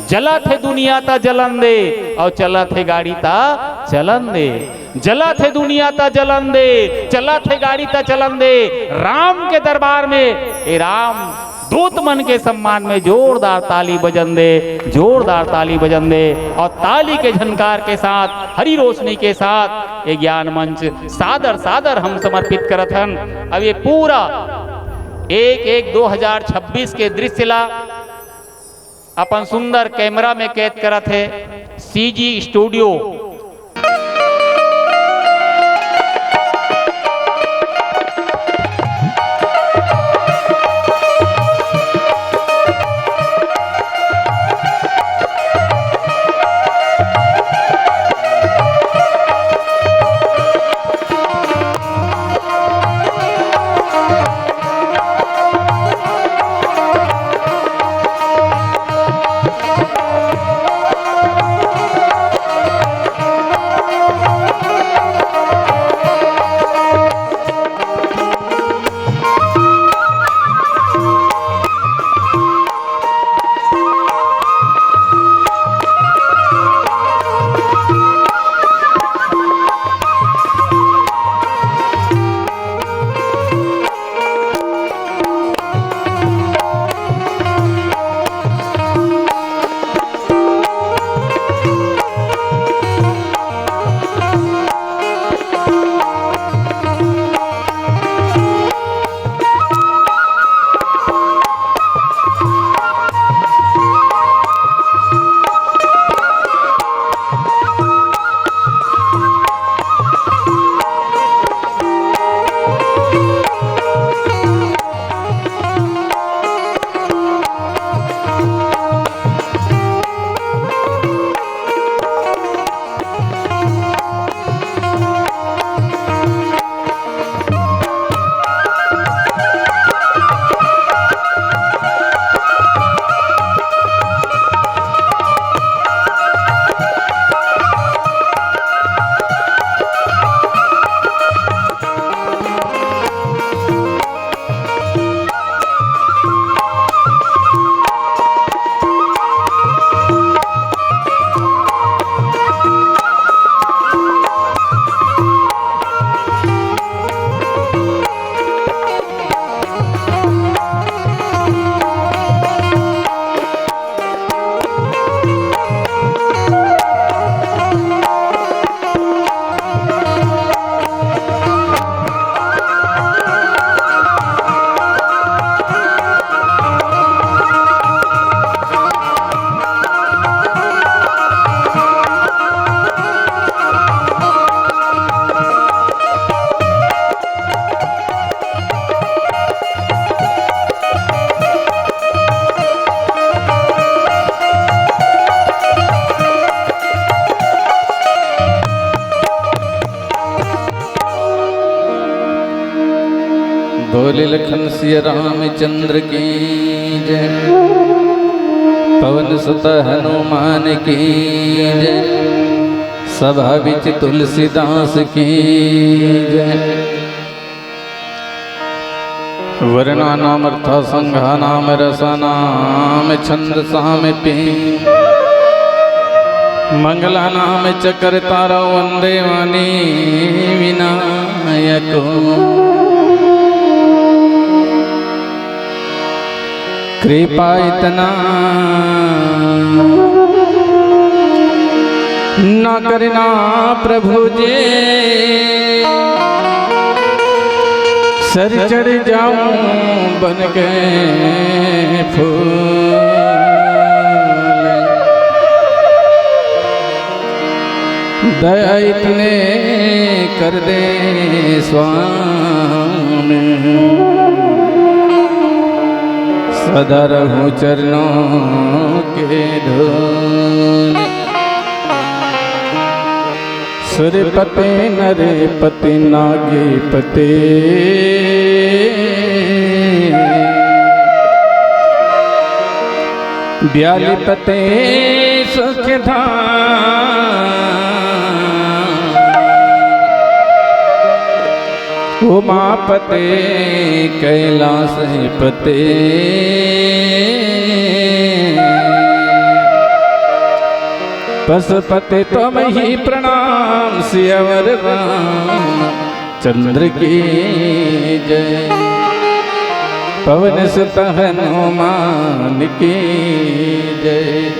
जला थे दुनिया ता जलन दे और चला थे गाड़ी ता चलन दे। जला थे दुनिया ता जलन दे, चला थे गाड़ी ता चलन दे। राम के दरबार में ए राम दूत मन के सम्मान में जोरदार ताली बजन दे, जोरदार ताली बजन दे। और ताली के झनकार के साथ, हरी रोशनी के साथ ये ज्ञान मंच सादर सादर हम समर्पित करत हन। अब ये पूरा 1/1/2026 के दृश्य ला अपन सुंदर कैमरा में कैद करत है CG स्टूडियो। बोले लखन सिया रामचंद्र की जय, पवन सुत हनुमान की जय, सभा बिच तुलसीदास की जय। वर्णा नाम अर्था संघा नाम रसा नाम छंद साम पे, मंगला नाम चक्र तारा वंदे वाणी विनायको। कृपा इतना न करना प्रभु जी, सर चढ़ जाऊं बन के फूल। दया इतने कर दे स्वामी, सदा रहूं चरणों के धूल। सूर्यपते नरपति नागीपते, ब्यालीपते सुखधाम, उमापते कैलास पते। पशुपति तुम ही प्रणाम सियावर राम चंद्र की जय। पवन सुत हनुमान की जय।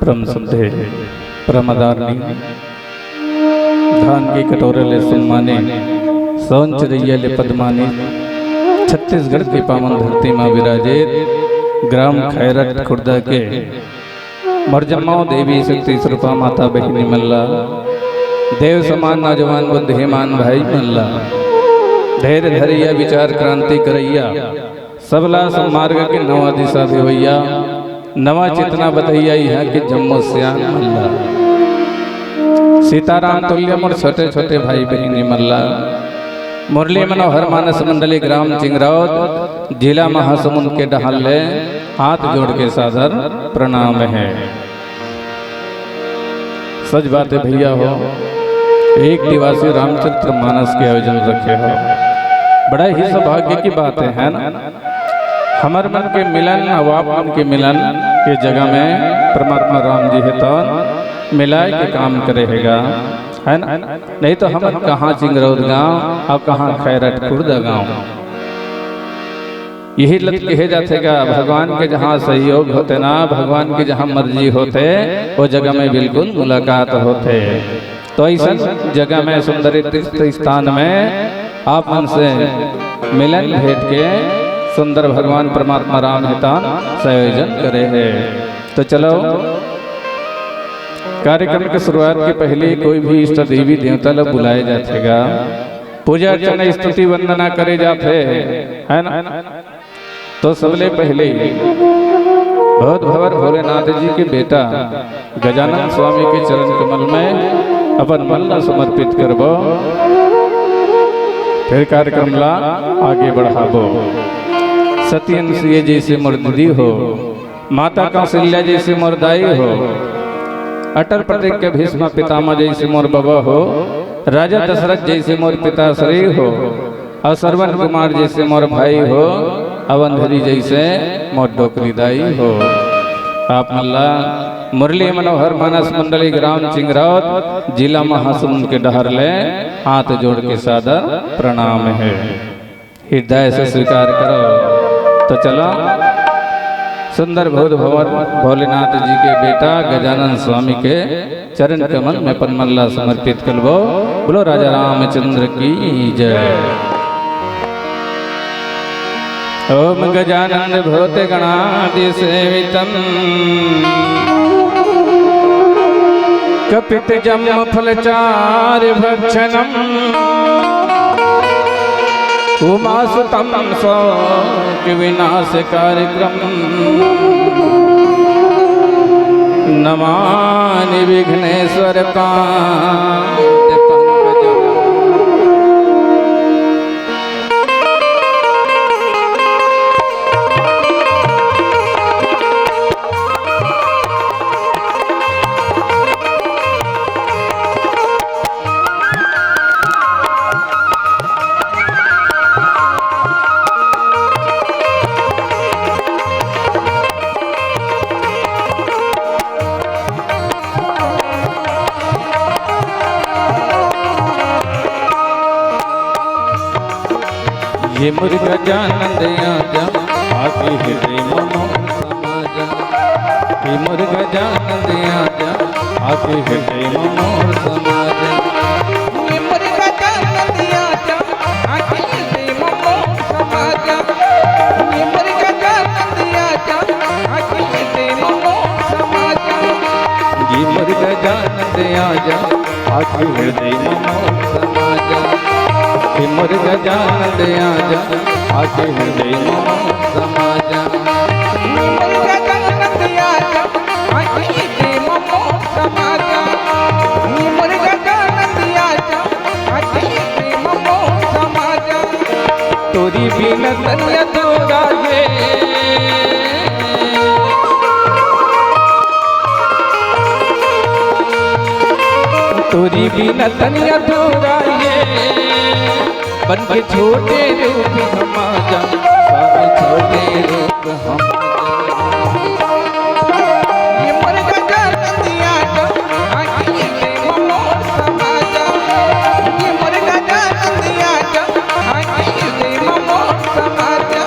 परम श्रद्धे परमदारणी धान की कटोरे ले सम्माने सौंच रैया ले पद्मानी छत्तीसगढ़ की पावन धरती माँ विराजित ग्राम खैरट खुर्दा के मरजम्माओं देवी शक्ति स्वरूपा माता बहिनी मल्ला देव समान नौजवान बुद्धिमान भाई मल्ला धैर्य धैर्य विचार क्रांति करैया सबला सम्मार्ग के नवा दिशा देवैया नवा चेतना बतैया यहाँ के जम्मू श्याम मल्ला सीताराम तुल्यम और छोटे छोटे भाई बहनी मल्ला मुरली मनोहर मानस मंडली ग्राम चिंगरौद जिला महासमुंद के डहाले हाथ जोड़ के सादर प्रणाम है। सच बात है भैया हो, एक दिवसीय रामचरित्र मानस के आयोजन रखे हो, बड़ा ही सौभाग्य की बात है ना। हमार मन के मिलन अवाप मन के मिलन के जगह में परमात्मा राम जी है तो मिलाए के काम करेगा है ना। नहीं तो हम कहाँ चिंगरौद गांव और कहाँ खैरट खुर्दा गांव। यही लत कहे जातेगा भगवान के जहाँ सहयोग होते ना, भगवान की जहाँ मर्जी होते वो जगह में बिल्कुल मुलाकात होते। तो ऐसा जगह में सुंदर तीर्थ स्थान में आप मन से मिलन भेंट के सुंदर भगवान परमात्मा राम हितान संयोजन करे है। तो चलो कार्यक्रम की शुरुआत के पहले कोई भी इष्ट देवी देवता लोग बुलाए जातेगा, पूजा अर्चना स्तुति वंदना करे जाते है ना। तो सबले पहले बहुत भवर भोलेनाथ जी के बेटा गजानन स्वामी के चरण कमल में अपन मन समर्पित करबो, फिर कार्यक्रम ला आगे बढ़ाबो। सत्यनसिया जैसे मुर्दी हो, माता कौशल्या जैसे मुर्दाई हो, अटल प्रतीक के भीष्म पितामह जैसे मोर बाबा हो, राजा दशरथ जैसे मोर पिताश्री हो, और श्रवण कुमार जैसे मोर भाई हो, अवंधरी जैसे मोर डोकरीदाई हो। आप मल्ला मुरली मनोहर मानस मंडली ग्राम चिंगरौद जिला महासमुंद के डहर ले हाथ जोड़ के सादर प्रणाम है, हृदय से स्वीकार करो। तो चलो सुंदर भूत भवन भोलेनाथ जी के बेटा गजानन स्वामी के चरण कमल में पनमल्ला समर्पित करबो। बोलो राजा रामचंद्र की जय। ओम गजानन भूत गणादि सेवितम कपित जम्म फलचार भक्षणम उमासुतम शोक विनाश कार्यक्रम नमानि विघ्नेश्वर पाद पंकजम। ये मुर्गा जानंद आजा आगे हृदय मनो समाजा। ये मुर्गा जानंद आजा आगे हृदय मनो समाजा। ये मुर्गा जानंद आजा आगे हृदय मनो समाजा। ये मुर्गा जानंद आजा आगे हृदय मनो समाजा। ये मुर्गा जानंद आजा आगे हृदय मनो समाजा। ये मुर्गा जानंद आजा आगे हृदय मनो समाजा। ये मुर्गा जानंद आजा आगे हृदय मनो समाजा। ये मुर्गा जानंद आजा आगे हृदय मनो समाजा। तोरी बिना तनिया तोरा ये तोरी बिना तनिया तोरा ये बन के छोटे रूप समाजा। स्वामी छोटे रूप हम ये मुर्गा जानतिया आखी प्रेम मोर समाजा ये मुर्गा जानतिया आखी प्रेम मोर समाजा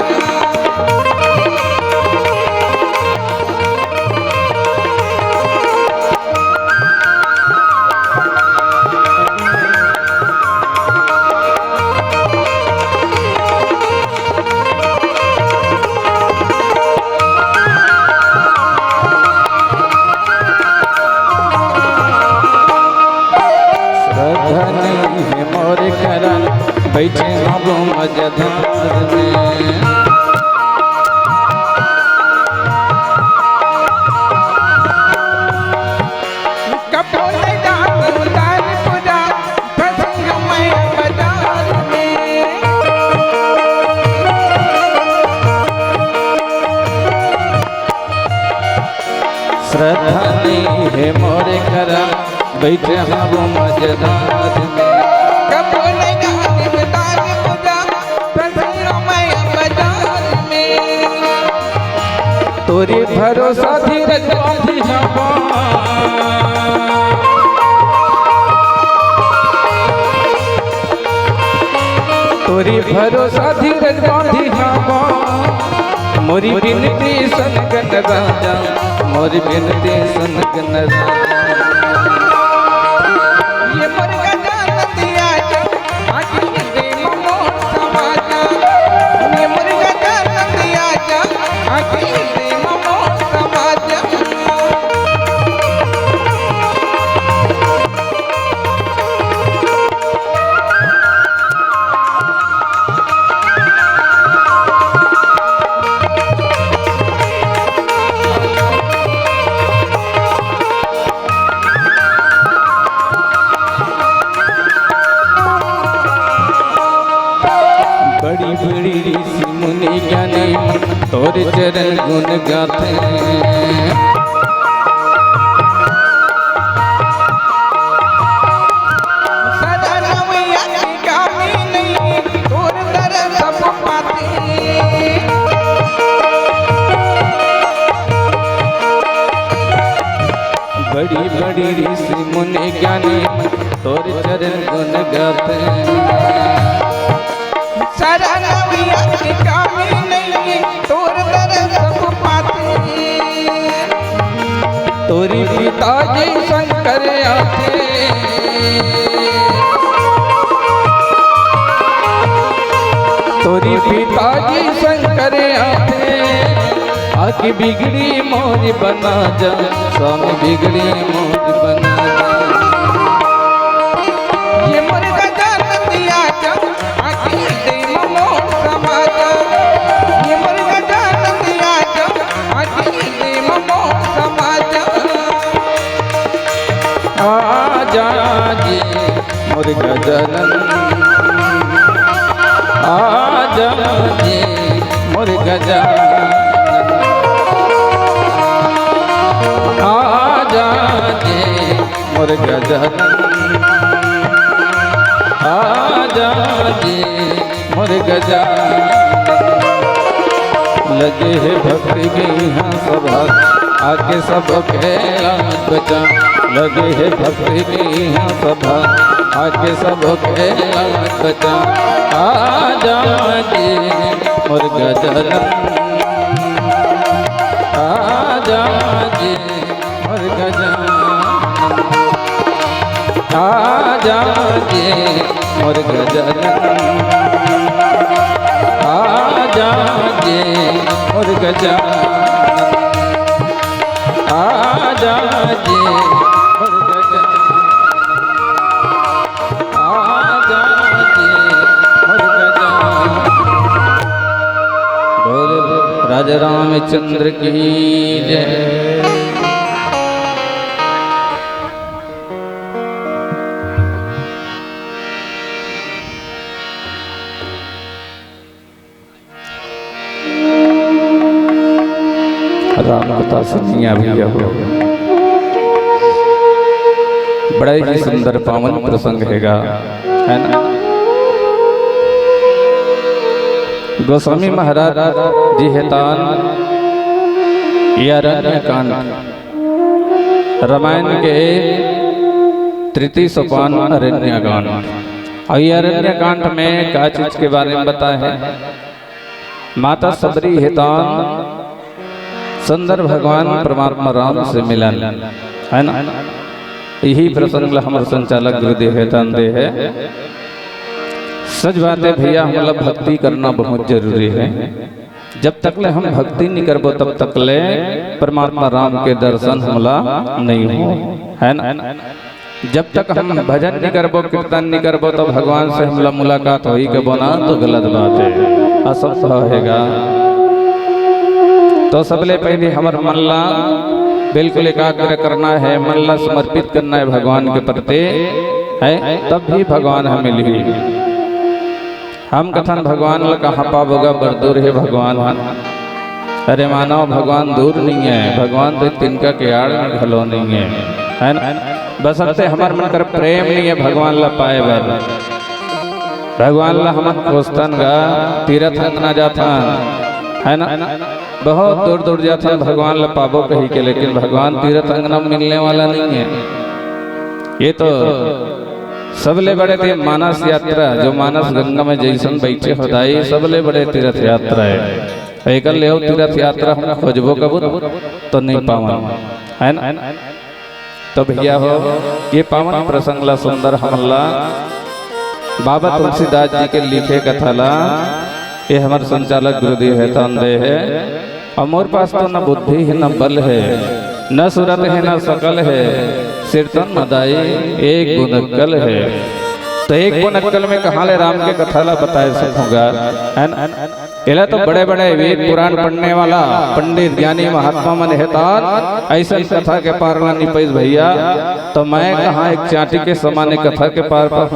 श्रद्धा नहीं है मोर करन बैठे हम मजधार में कपोले जात उतार पूजा फंसी मैं बाजार में श्रद्धा नहीं है मोर करन बैठे हम मजधार में कपोले जात उतार पूजा फंसी मैं बाजार में तोरी भरोसा धीरज बांधी हवा तोरी भरोसा धीरज बांधी हवा मोरी बिनती सनगन राजा मोरी बिनती सनगन राजा ये मुर्गा जानतिया आखी प्रेम मोर समाजा ये मुर्गा जानतिया आखी प्रेम मोर समाजा बड़ी बड़ी ऋषि मुनि ज्ञानी तोर चरण गुण गाते सदा नवैया की कामी नहीं तोर दर सब पाती बड़ी बड़ी ऋषि मुनि ज्ञानी तोर चरण गुण गाते सदा नवैया की कामी नहीं तोर दर सब पाती तोरी पिताजी शंकर आते तोरी पिताजी शंकर आते आके बिगड़ी मोर बना जा स्वामी बिगड़ी मोर बना जा ये मुर्गा जानतिया आखी प्रेम मोर समाजा ये मुर्गा जानतिया आखी प्रेम मोर समाजा आजा जी मोर गजानन आजा जी मोर गजानन आजा जी मोर गजानन आजा जी मोर गजानन लगे है भक्ति की यहाँ सभा आके सब खेला बचा लगे है भक्ति की यहाँ सभा आके सब खेला बचा आजा जी मोर गजानन आजा जी मोर गजानन आजा जी मोर गजानन आजा जी मोर गजानन आजा जी मोर गजानन आजा जी मोर गजानन बोल राजा रामचंद्र की जय। राम कथा सुनिया भैया हो बड़ा ही सुंदर पावन प्रसंग हैगा है ना। गोस्वामी महाराज जी हेतान अरण्य कांड रामायण के तृतीय सोपान अरण्य कांड। और ये अरण्य कांड में क्या चीज के बारे में बताया है? माता सबरी हेतान सुंदर भगवान परमात्मा राम से मिलन है ना। यही प्रसंग हमारे संचालक गुरुदेव हेतान दे है। सच बात है भैया, हम लोग भक्ति करना बहुत जरूरी है। जब तक ले हम भक्ति नहीं करबो तब तक ले परमात्मा राम के दर्शन हमला नहीं हो, है ना। जब तक हम भजन नहीं करबो, कीर्तन नहीं करबो तो भगवान से हमला मुलाकात होई के बना तो गलत बात है, असंभव हैगा। तो सबले पहले हमार मन ला बिल्कुल एकाग्र करना है, मन ला समर्पित करना है भगवान के प्रति, है तब भी भगवान हमें मिली। हम कथन भगवान ला कहाँ पाबोगा, बड़ दूर है भगवान। अरे मानव भगवान दूर नहीं है, भगवान तो तिनका के आड़ में घलो नहीं है ना। बस सबसे हमार मन कर प्रेम नहीं है भगवान ला पाए बर। भगवान ला हम खोजतन गा, तीर्थ ना जाता है ना, बहुत दूर दूर जाता भगवान ला पाबो कही के, लेकिन भगवान तीर्थ अंगना मिलने वाला नहीं है। ये तो सबले बड़े थे मानस यात्रा, जो मानस गंगा में जैसन बैठे होदाई सबले बड़े तीर्थ यात्रा है। एक ले तीर्थ यात्रा हम खोजबो कबू तो नहीं पावा, है ना। तो भैया हो ये पावन प्रसंग ला सुंदर हमला बाबा तुलसीदास जी के लिखे कथा ला ये हमारे संचालक गुरुदेव हेतान दे है। और मोर पास तो न बुद्धि है न बल है, न सूरत है न सकल है, सिरतन मदाई एक बुनक्कल है। तो एक बुनक्कल में कहाँ ले राम के कथा ला बताए सकूंगा, है ना। इला तो बड़े बड़े वेद पुराण पढ़ने वाला पंडित ज्ञानी महात्मा मन हेतान ऐसा कथा के पार ना नहीं पैस भैया। तो मैं कहाँ एक चाटी के समाने कथा के पार पर।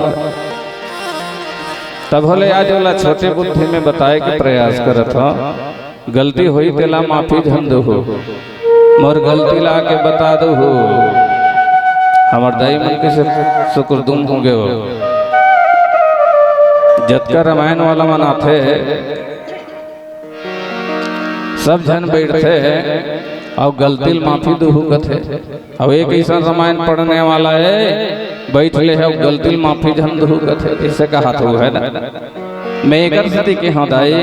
तब बोले आज वाला छोटे बुद्धि में बताए के प्रयास करत हो, गलती हुई तेला माफी झंद हो, मोर गलती ला के बता दो हो। हमार दाई मन के शुक्र दुम हो गए हो। जतका रामायण वाला मन आते सब जन बैठते और गलती माफी दुहू कथे। और एक ऐसा रामायण पढ़ने वाला है बैठ ले है गलती माफी झन दुहू कथे, इससे कहा तो है ना। मैं एक स्थिति के हाँ दाई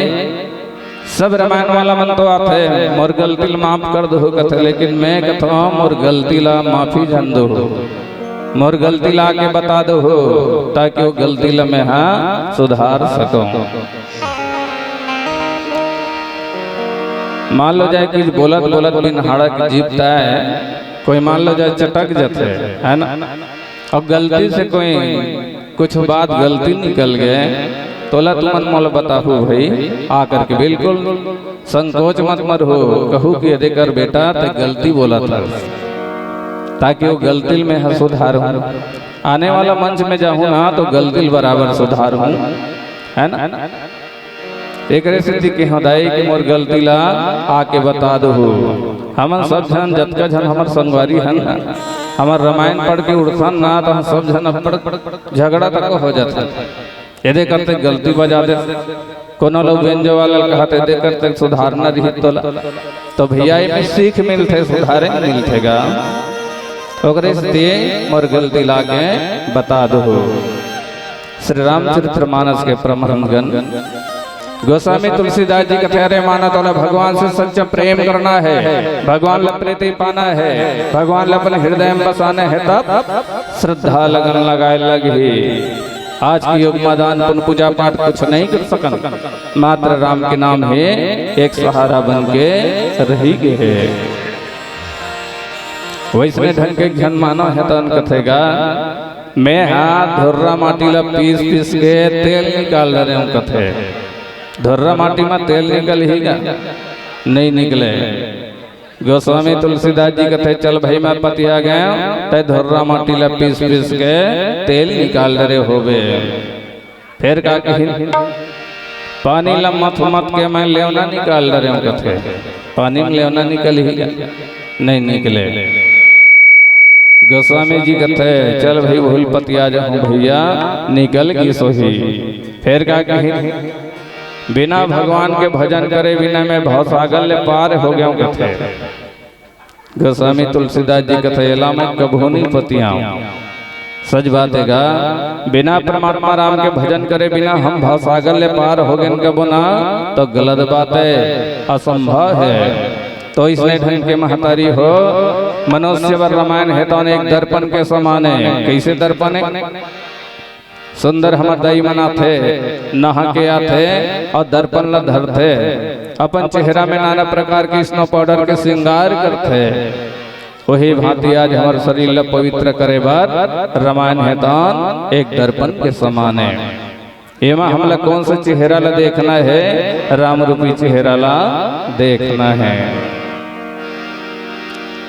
सब रामायण वाला मन तो आते मोर गलती माफ कर दो कथे, लेकिन मैं कहता हूँ मोर गलती ला माफी झन दो, मोर गलती ला के बता दो हो, ताकि वो गलती ला मैं हाँ सुधार सकूं। मान लो जाए कुछ बोलत बोलत बिन हाड़ा की जीपता है, कोई मान लो जाए चटक जाते है ना। और गलती से कोई कुछ बात गलती निकल गए तो ला तुमन मोल बताहू भाई आकर के, बिल्कुल संकोच मत मत हो, कहू कि यदि कर बेटा तो गलती बोला था, ताकि वो गलती में है सुधार हूँ। आने वाला मंच में जाऊँ ना तो गलती बराबर सुधार हूँ, है ना। एक सिद्धि के हदाई के मोर गलती ला आके बता दो। हम सब जन जतका जन हमार संगवारी हन, हमार रामायण पढ़ के उड़सन ना तो हम सब जन अपड़ झगड़ा तक हो जाता। यदि करते गलती बजा दे कोनो लोग व्यंजो वाला कहते दे करते सुधारना रही तो भैया में सीख मिलते सुधारे मिलतेगा। ओकरे से मोर गलती ला के बता दो। श्री रामचरितमानस के प्रमहंगन गोस्वामी तुलसीदास जी कहते अरे माना तो भगवान से सच्चा प्रेम करना है, भगवान ला प्रीति पाना है, भगवान ला अपने हृदय में बसाने है, तब श्रद्धा लगन लगाए लगी। आज की युग मैदान पुन पूजा पाठ कुछ नहीं कर सकन, मात्र राम के नाम है एक सहारा बन के रही गए है। वैसने ढंग के घन मानो है तो कथेगा मैं हाथ धुर्रा माटी ला पीस पीस के तेल निकाल रहे हूँ। कथे धुर्रा माटी में तेल निकल ही गा नहीं निकले। गोस्वामी तुलसीदास जी कहते चल भाई मैं पति आ गया ते धुर्रा माटी ला पीस पीस के तेल निकाल रहे होवे। फिर का कही पानी ला मत मत के मैं लेवना निकाल रहे हूँ। कथे पानी में लेवना निकल ही गा नहीं निकले। गोस्वामी जी कहते चल भाई भूल पति आ जाऊँ भैया निकल गई सोही। फिर का कही बिना भगवान के भजन करे बिना मैं भवसागर ले पार हो गया कथे। गोस्वामी तुलसीदास जी कथे एला मैं कभू नहीं पतिया। सच बात है गा, बिना परमात्मा राम के भजन करे बिना हम भवसागर ले पार हो गए कबो ना, तो गलत बात है, असंभव है। तो इसने ढंग के महतारी हो मनुष्य वर रामायण है तो एक दर्पण के समान है। कैसे दर्पण है? सुंदर हमर दाई मना थे नहा के आते और दर्पण ल धरते, अपन चेहरा में नाना प्रकार के स्नो पाउडर के श्रृंगार करते। वही भांति आज हमारे शरीर ल पवित्र करे बार रामायण है दान एक दर्पण के समान है। एमा हमला कौन सा चेहरा ला देखना है? राम रूपी चेहरा ला देखना है।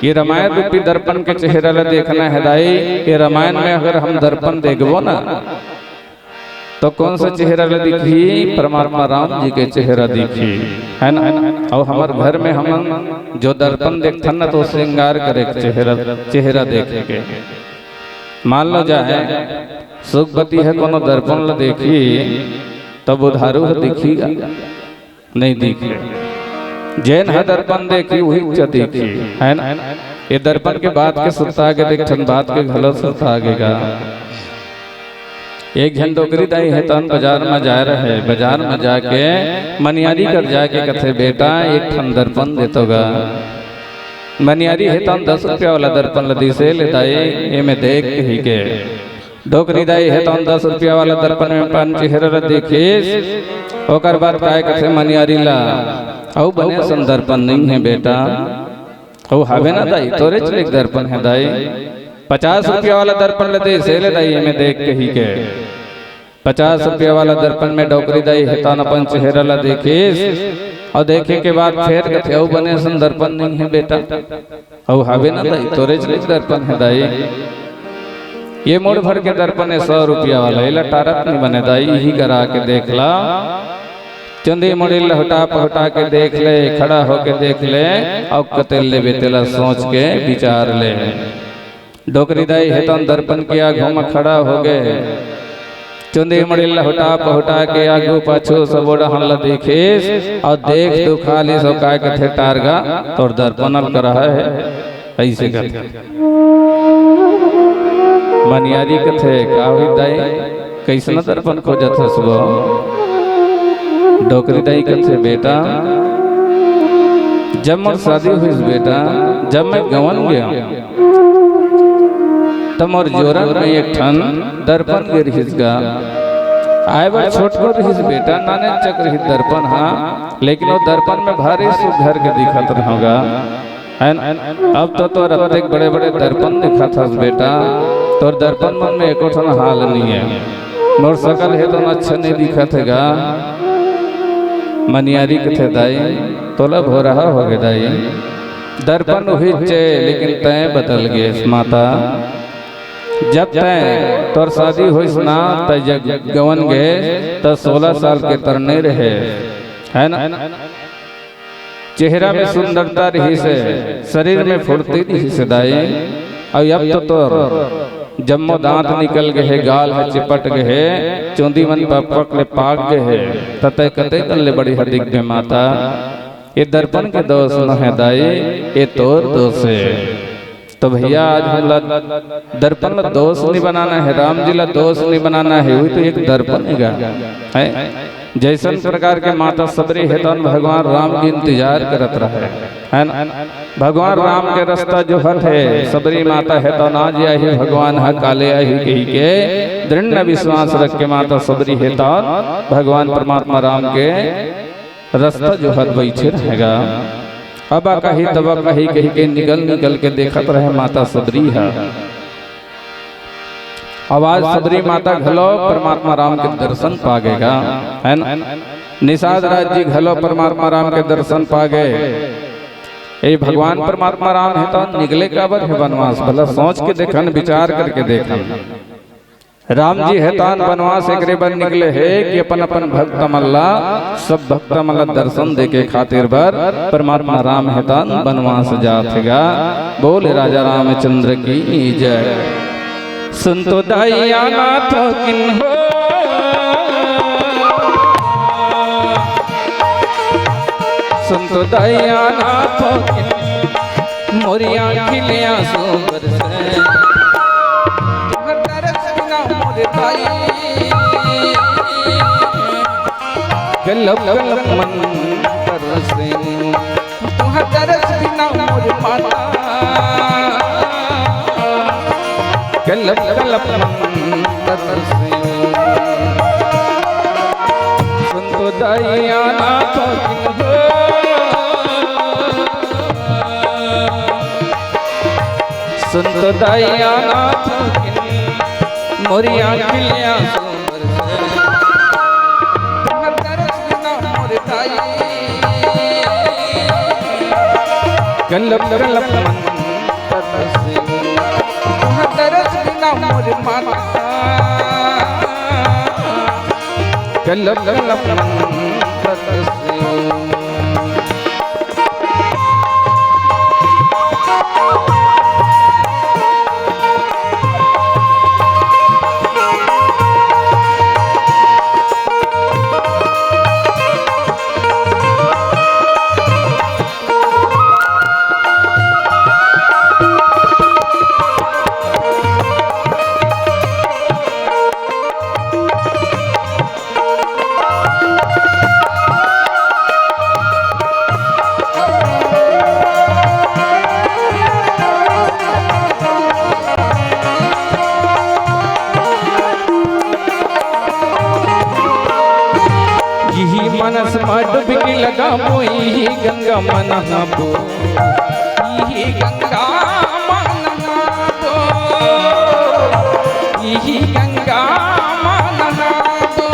ये रामायण रूपी दर्पण के चेहरा ला देखना है दाई। ये रामायण में अगर हम दर्पण देखबो ना तो कौन सा चेहरा ला दिखी? परमात्मा राम जी के चेहरा दिखी, है ना। और हमारे घर में हम जो दर्पण देखते ना तो श्रृंगार करे चेहरा देखेंगे। मान लो जाए सुखवती है कोनो दर्पण ला देखी तब उधारू दिखीगा नहीं दिखी। जैन है दर्पण देखी वही देखी, है ना। ये दर्पण के बाद के सुता आगे देखन बात के घलो सुता आगेगा। एक जन डोकरी दाई है तन बाजार में जा रहे, बाजार में जाके मनियारी कर जाके कथे बेटा एक ठन दर्पण देतोगा। मनियारी है तन 10 रुपया वाला दर्पण लदी से ले दाई ये में देख ही के। डोकरी दाई है तन 10 रुपया वाला दर्पण में पान चेहरा देखिस, ओकर बाद काय कथे मनियारी ला औ बने सन दर्पण नहीं है बेटा। औ हावे ना दाई तोरे चले एक दर्पण है दाई। 50 रुपया वाला दर्पण ले दे से ले दाई में देख के ही के। 50 रुपया वाला दर्पण में डोकरी दाई है तन अपन चेहरा ला देखिस और देखे के बाद फिर कथे औ बने सन दर्पण नहीं है बेटा। औ हावे ना दाई तोरे चले दर्पण है दाई। ये मोड़ भर के दर्पण है 100 रुपया वाला, इला टारत नहीं बने दाई ही करा के देख ला। चंदी मुड़ी लहटा पहटा के देख ले, खड़ा होके देख ले और कतेल ले बेतेला सोच के विचार ले। डोकरी दाई है तो दर्पण के आगू में खड़ा हो गए। चुंदी मुड़ी लहटा पहटा के आगू पाछू सब हल्ला देखिस और देख तू खाली सो काय कथे टारगा तो दर्पण कर रहा है ऐसे कर मनियारी कथे का हुई दाई कैसना दर्पण खोजत हसबो। डोकरी दाई कथे बेटा जब मोर शादी हुई बेटा, जब मैं गवन गया तब मोर जोरन में एक ठन दर्पण गिरहिस गा। आए बार छोट को रहिस बेटा नाने चक रही दर्पण हाँ, लेकिन वो दर्पण में भारी सुघर के दिखत रहोगा। अब तो रत्ते बड़े बड़े दर्पण दिखत हस बेटा, तो दर्पण मन में एको ठन हाल नहीं है। मोर सकल है तो अच्छा नहीं दिखत है गा। मनियारी कथे दाई तोला हो रहा हो गए दाई। दर्पण हुई चे लेकिन तय बदल गए माता। जब तय तोर शादी हुई ना तय जब गवन गए तो 16 साल के तरने रहे, है ना। चेहरा में सुंदरता रही से, शरीर में फुर्ती रही से दाई। और अब तो जम्मो दांत निकल गए, गाल है चिपट गए, चौंदी मन पक ले पाक गए, तते कते कल बड़ी हदिक में माता। ये दर्पण के दोष न है दाई, ये तोर दोष है। तो भैया आज हम दर्पण ला दोष नहीं बनाना है, राम जी ला दोष नहीं बनाना है, वही तो एक दर्पण है। जैसन प्रकार के माता सबरी है तो भगवान राम की इंतजार करत रहे, है ना। भगवान राम के रास्ता जो हट है सबरी माता है तो ना जाए भगवान है काले आई कही के दृढ़ विश्वास रख के माता सबरी है तो भगवान परमात्मा राम के रास्ता जो हट बैठे रहेगा। अब कही तब कही कही के निकल के देखत रहे माता सबरी है। आवाज सबरी माता घलो परमात्मा राम के दर्शन पागेगा, है ना। निषाद राज जी घलो परमात्मा राम के दर्शन पागे। ये भगवान परमात्मा राम है तो निकले काबर है वनवास, भला सोच के देखन विचार करके देखन। राम जी है तान वनवास एक बार निकले है कि अपन अपन भक्त मल्ला सब भक्त मल्ला दर्शन देके खातिर बर परमात्मा राम है तान वनवास जाथेगा। बोले राजा रामचंद्र की जय। सुन तो दाइया नाथ किन हो सुन तो दया नाथ मोरी आँखिले आंसू बरसे तुहर तरस बिना मोर दाई गलब गलब मन तरसे तुहर तरस बिना मोर माता गलब गलब मन तरसे सुन तो दया नाथ सुन तो दया नाथ मोरी आँखिले आंसू बरसे तुहर तरस बिना मोर दाई गलब गलब मन तरसे तुहर तरस बिना मोर माता गलब गलब मन तरसे मनस डुबकी लगा मोही गंगा मनहाबो यही गंगा मनहाबो यही गंगा मनहाबो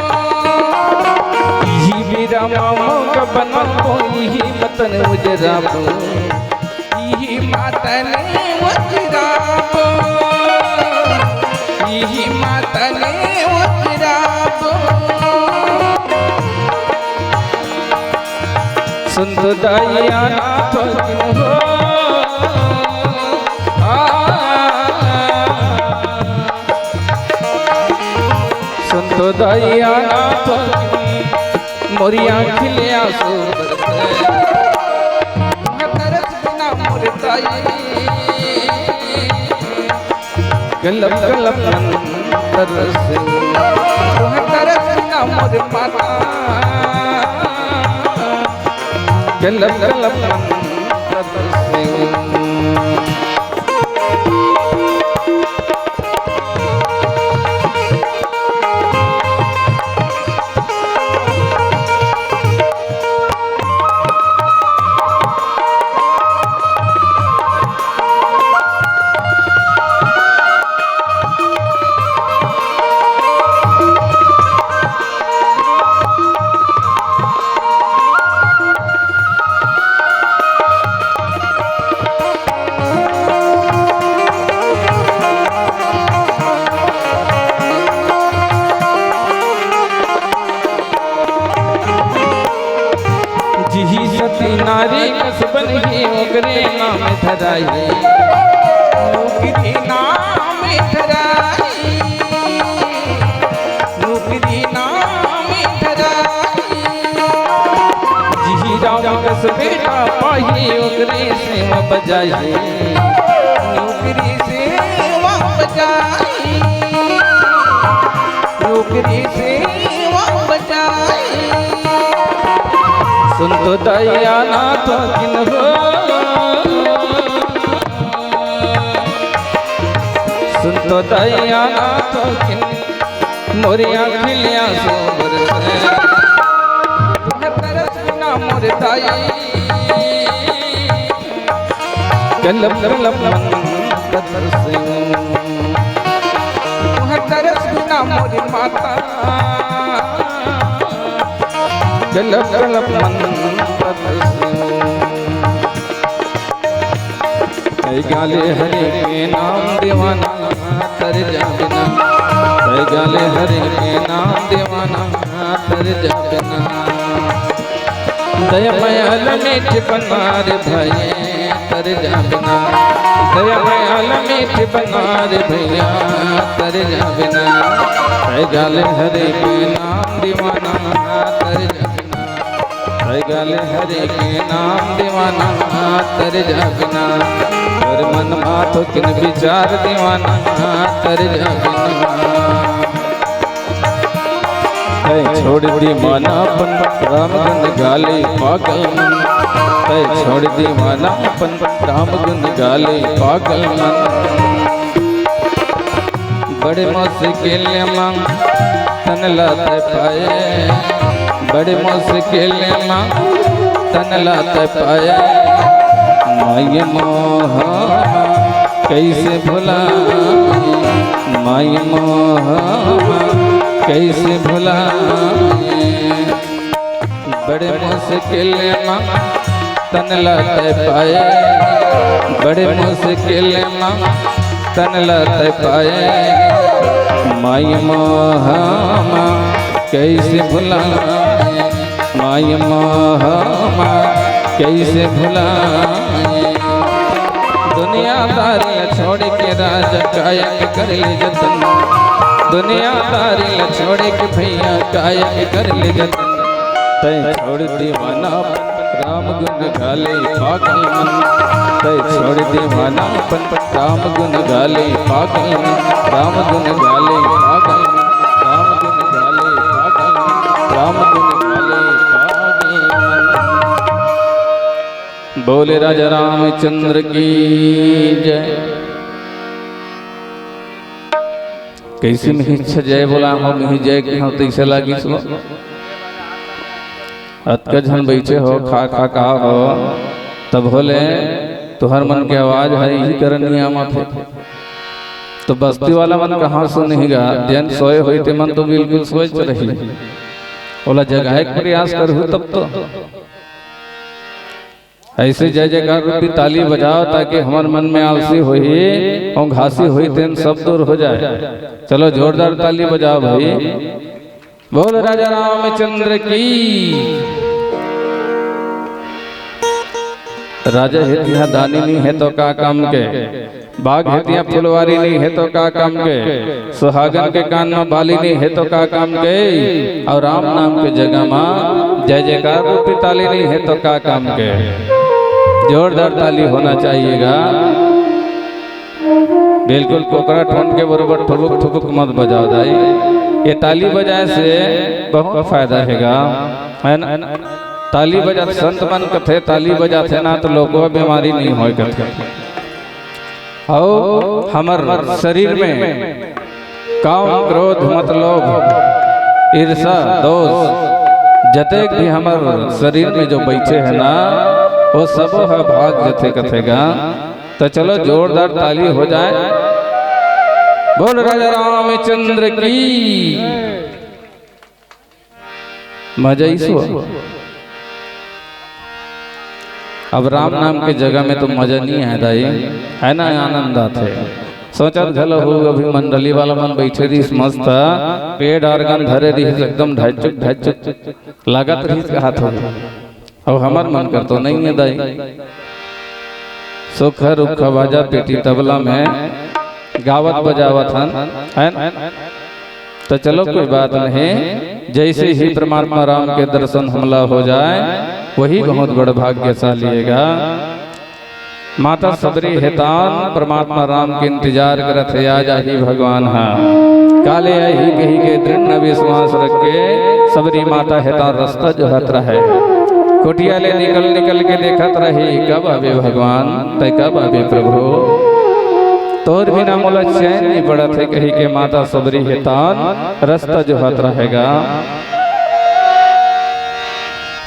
यही वीरा मामो का बनबो यही मतन उजराबो यही मातन उजराबो यही मातन उजराबो सुन तो दया नाथ हो सुन तो दया नाथ मोरी आँखिले आंसू बरसे तुहर तरस बिना मोर दाई गलब गलब मन तरसे तुहर तरस बिना मोर माता गलब गलब मन तरसे जिही सती नारी कसबन ही ओकरे नाम धराई नौकरी नाम धराई नौकरी नाम धराई जिही राम कस बेटा पाही ओकरे सेवा बजाई नौकरी सेवा बजाई नौकरी सेवा बजाई सुन तो दया नाथ किन हो सुन तो दया नाथ किन मोरी आँखिले आंसू बरसे तुहर तरस बिना मोर दाई गलब गलब मन तरसे तुहर तरस बिना मोर माता गलब गलब मन तरसे गाले हरे के नाम दीवाना तर जा बिना गाले हरे के नाम दीवाना तर जा बिना दया मयाल मीठ बनार भये तर जा बिना दया मयाल मीठ बनार भैया तर जा बिना गाले हरे के नाम दीवाना तर जा बिना है गाले हरे के नाम दीवाना तर जा बिना और मन माथो किन विचार दीवाना तर जा बिना है छोड़ दी मानापन राम गुन गाले पागल मन है छोड़ दी मानापन राम गुन गाले पागल मन बड़े मुश्किल मांग तन लाते पाए बड़े मुश्किल मांग तन लाते पाए माय मोह कैसे भुला माय मोह कैसे भुला बड़े मुश्किल मांग तन लाते पाए बड़े मुश्किल मांग तन लाते पाए माय मोह कैसे भुला माय मोह कैसे भुला दुनियादारी छोड़ के राजा कायम कर ले जतन दुनियादारी छोड़ के भैया कायम कर ले जतन तय छोड़ दीवाना राम गुन गाले पागल मन तय छोड़ दीवाना राम गुन गाले पागल मन राम गुन गाले पागल मन राम गुन गाले पागल मन राम गुन गाले पागल मन बोले राजा रामचंद्र की जय कैसे में इच्छा जय बोला हो मिहि जय की हो तैसे लागी सो अतका झन बैठे हो खा कहा हो तब बोले तुहर मन की आवाज है यही करनिया मत तो बस्ती वाला मन कहाँ सुनेगा जैन सोए हुए थे मन तो बिल्कुल सोच रही बोला जगह का प्रयास करूँ तब तो ऐसे जय जयकार रूपी ताली बजाओ ताकि हमारे मन में आलसी हुई और घासी हुई तेन सब दूर हो जाए चलो जोरदार ताली बजाओ भाई बोल राजा रामचंद्र की राजा हेतिया दानी नहीं है तो का काम के बाघ हेतिया फुलवारी नहीं है तो का काम के सुहागन के कान में बाली नहीं है तो का काम के और राम नाम के जगह में जय जयकार रूपी ताली नहीं है तो का काम के जोरदार ताली होना चाहिएगा बिल्कुल कोकरा ठोन के बरोबर ठुबुक ठुबुक मत बजाओ दाई ये ताली बजाए से बहुत फायदा हैगा है ना ताली बजा संत मन कथे ताली बजाते ना तो लोगों बीमारी नहीं हो कथे और हमर शरीर में काम क्रोध मतलब ईर्षा दोष जतेक भी हमर शरीर में जो बैठे है ना वो सब है भाग जते कथेगा तो चलो जोरदार ताली हो जाए बोल राजा रामचंद्र की मजा ही सो अब राम नाम के जगह में तो मजा नहीं है दाई है ना आनंद आते सोचत घलो हो अभी मंडली वाला मन बैठे रही मस्त पेड़ आर्गन धरे रही एकदम ढाचुक लागत रही का हाथ और हमार मन कर तो नहीं है दाई सुख रुख बाजा पेटी तबला में गावत बजावत है तो चलो कोई बात नहीं जैसे ही परमात्मा राम के दर्शन हमला हो जाए वही बहुत बड़ा भाग्यशाली हैगा माता सबरी हेतान परमात्मा राम के इंतजार करत है आ जाही भगवान हाँ काले आई कही के दृढ़ विश्वास रख के सबरी माता हेतान रास्ता जो हत रहे कोटिया ले निकल के देखत रही कब आवे भगवान तय कब आवे प्रभु तोर बिना मोला चैन नहीं पड़त है कही के माता सबरी हेतान रास्ता जो हत रहेगा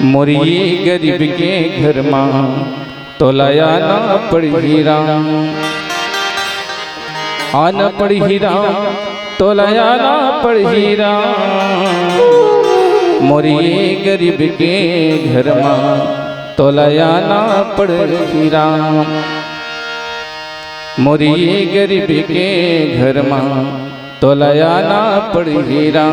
मोरी गरीब के घर मां तो लाया ना पड़ी हीरा आना पड़ी हीरा तो लाया ना पड़ी हीरा मोरी गरीब के घर मां तो लाया ना पड़ी हीरा मोरी गरीब के घर मां तो लाया ना पड़ी हीरा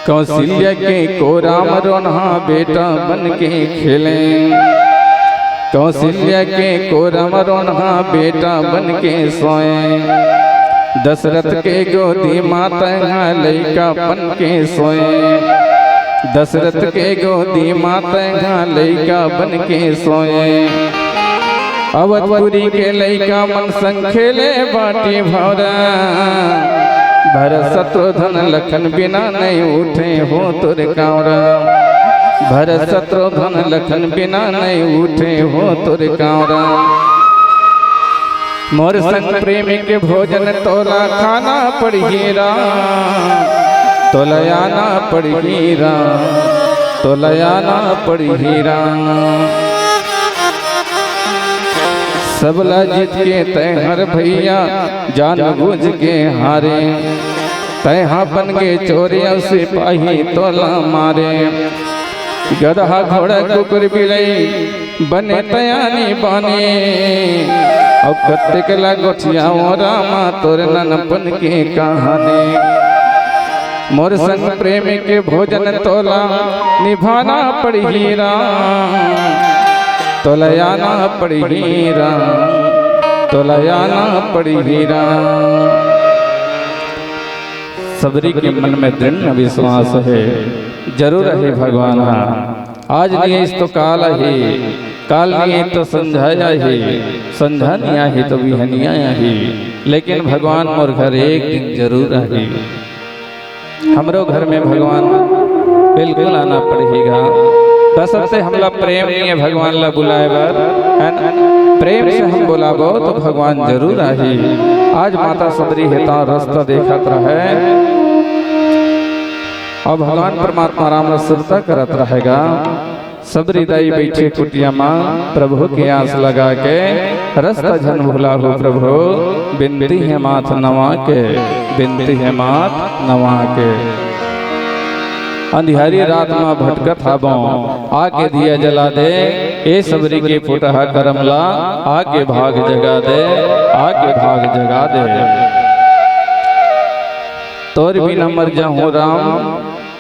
कौशल्या के को राम रोना बेटा बन के खेले कौशल्या के को राम रोना बेटा बन के सोए दशरथ के गोदी माता लैका बन के सोए दशरथ के गोदी माता लैका बन के सोए। अवधपुरी के लैका मन संग खेले बाटी भौरा। भरत शत्रुघ्न लखन बिना नहीं उठे हो तुर कांवरा। भरत शत्रुघ्न लखन बिना नहीं उठे हो तुर कांवरा। मोर संग प्रेमी के भोजन तोला खाना पड़ीरा। तोलयाना पड़ीरा। तोलयाना पड़ीरा। सबला जीत के तय हर भैया जान बूझ के हारे। तय बन के चोरिया सिपाही तोला मारे। गधा घोड़ा कुकुर बिलई बने तयानी बने। अब कत्ते के लगोटिया रामा तोर ननपन के कहानी। मोर संग प्रेमी के भोजन तोला निभाना पड़ीरा। तोलयाना पड़ीरा। तोलयाना पड़ीरा। सबरी के मन में दृढ़ विश्वास है जरूर है भगवान। आज नहीं इस तो काल है। काल नहीं तो समझाया है। समझा नहीं है तो बिहनिया है। लेकिन भगवान मोर घर एक दिन जरूर है। हमरो घर में भगवान बिल्कुल आना पड़ेगा। सबसे हमला प्रेम नहीं है भगवान ला बुलाए बार है ना। प्रेम से हम बुलाबो तो भगवान जरूर आही। आज माता सबरी हेता रास्ता देखत रहे और भगवान परमात्मा राम रसुरता करत रहेगा। सबरी दाई बैठे कुटिया माँ प्रभु के आस लगा के रास्ता जन भुला हो प्रभु। बिनती है माथ नवा के। बिनती है माथ नवा के। अंधियारी रात में भटकत हाबो आके दिया जला दे। ए सबरी के फुटहा करमला आके भाग जगा दे। आके भाग जगा दे। तोर बिना मर जाऊं राम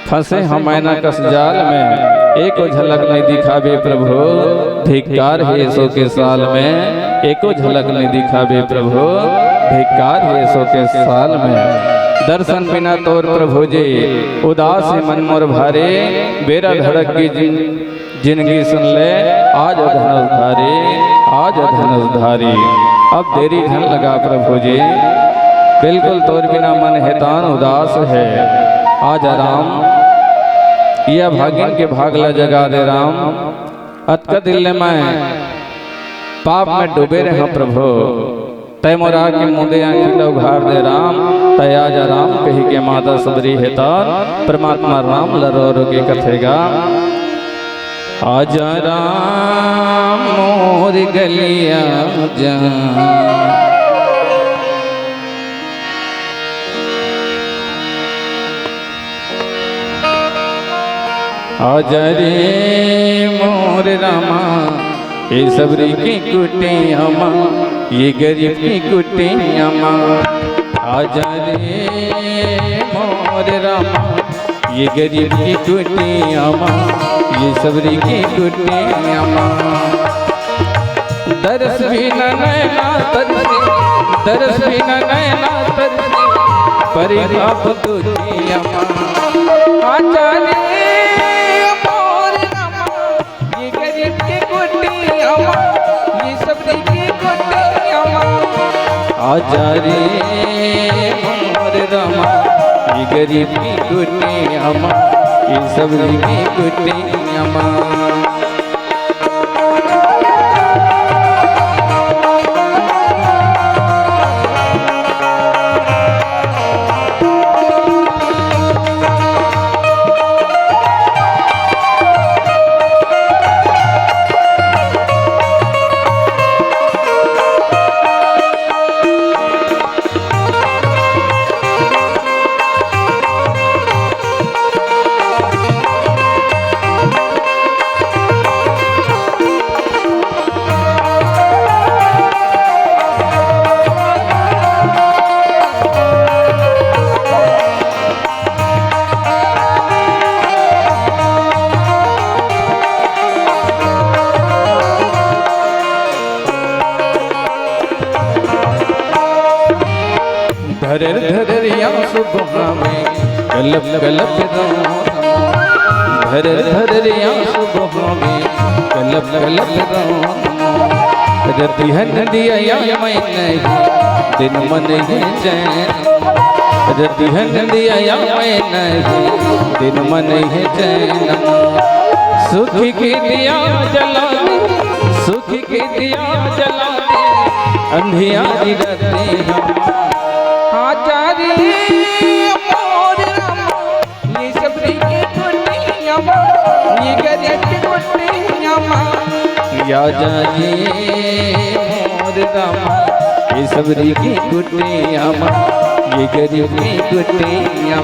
फंसे हम मैना कस जाल में। एको झलक नहीं दिखावे प्रभु। धिक्कार है सो के साल में। एको झलक नहीं दिखावे प्रभु। धिक्कार है सो के साल में। दर्शन बिना तोर प्रभु जी उदास मन मोर भारे। बेरा धड़क की जिंदगी सुन ले आज धनुष धारी। आज धनुष धारी। अब देरी धन लगा प्रभु जी। बिल्कुल तोर बिना मन हेतान उदास है। आज राम यह भागिन के भागला जगा दे राम। अतका दिल में पाप में डूबे रहे प्रभु। तय मोरा के मुदे आँखी उघार दे राम। तय आजा राम कही के माता सबरी हेता परमात्मा राम लरो रो के कथेगा। आजा राम मोर गलिया जा। आजा रे मोर रामा ये सबरी की कुटिया माँ। ये गरीब की कुटिया माँ। आजा रे मोर रामा ये गरीब की कुटिया माँ। ये सबरी की कुटिया माँ। दरस भी न नैना तरसे। दरस भी न नैना तरसे। परी बाप तुझिया माँ। आजा रे आजा रे मोर रामा ये गरीब की कुटिया माँ। ये सबरी की कुटिया माँ। धरर धररिया सुबह में कलप कलप धर धर रे आंसू बहावे कलब कलब रोम रतिहन दिया मैं नहीं दिन मन है चैन रतिहन दिया मैं नहीं दिन मन है चैन सुख की दिया जला दे सुख की दिया जला दे अंधियारी रती हम आचारी मोर रामा ये सबरी की कुटिया ये गरीब की कुटिया या जाए मोर रामा ये सबरी की कुटिया ये गरीब की कुटिया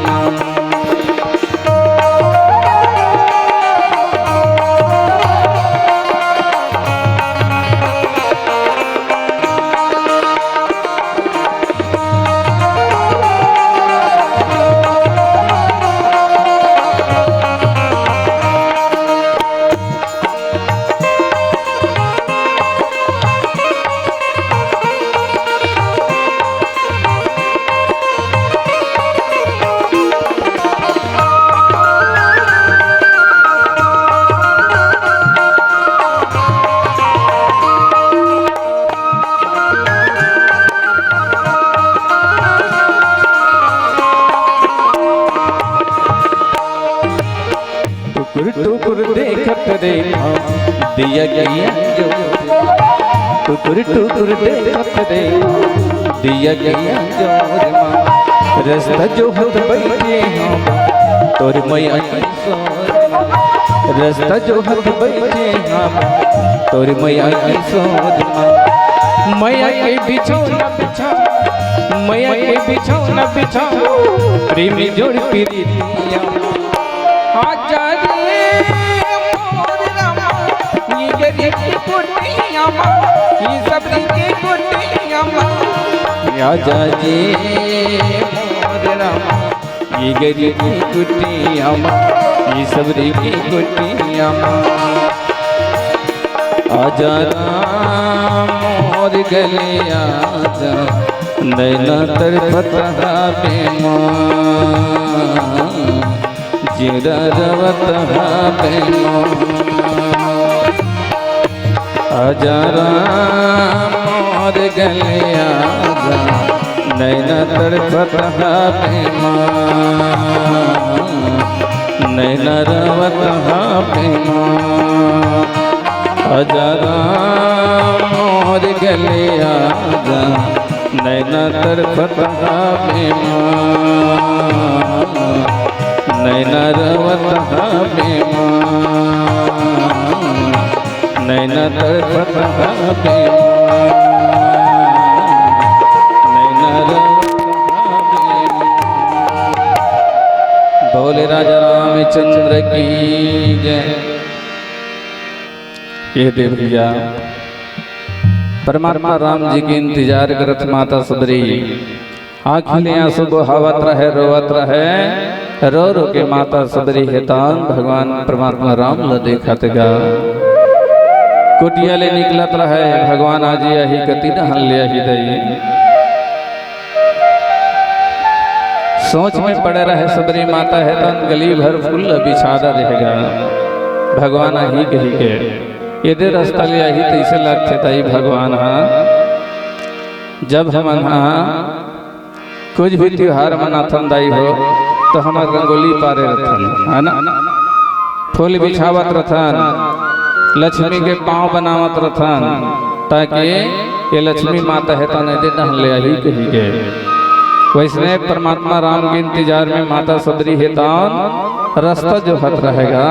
टुकुर देखत रे दिया गया जो टुकुर देखत रे दिया गया जो रास्ता जो हद बैठे हम तोर मैया रास्ता जो हद बैठे हम तोर मैया मैया के बिछौना बिछा मैया के बिछौना बिछा प्रेमी जोड़ प्रीतिया आचारी मोर रामा ये गरीब की कुटिया ये सबरी की कुटिया या जाजे मोर रामा ये गरीब की कुटिया ये सबरी की कुटिया आजा राम मोर गले आजा नैना तरफता बेमा जिरा रवत बेमा आजा राम मोर गले आजा नैना तरफता बेमा नैना रवत बेमा आजा राम मोर गले आजा नैना तरफता बेमा नैना रवता बेमा नैना तरफता बेमा नैना रवता बेमा। बोले राजा रामचंद्र की जय। ये दे भैया परमात्मा राम जी के इंतजार करत माता सबरी आँखिले आंसू बहावत रहे रोवत रहे रो रो के माता सबरी हेतान भगवान परमात्मा राम ल देखत गा कुटिया ले निकलत रहे भगवान आज यही कति नहल ले ही दई सोच में पड़े रहे सबरी माता हेतान गली भर फूल बिछादा रहेगा भगवान ही कही के यदि रास्ता ले आई तैसे लगते ताई भगवान हाँ जब हम कुछ भी त्योहार मनाथन दाई हो तो हमार रंगोली पारे रथन है ना फूल बिछावत रथन लक्ष्मी के पाँव बनावत रथन ताकि ये लक्ष्मी माता है तो नहीं दे ले आई कही के वैसे परमात्मा राम के इंतजार में माता सबरी हेतान रास्ता जो हत रहेगा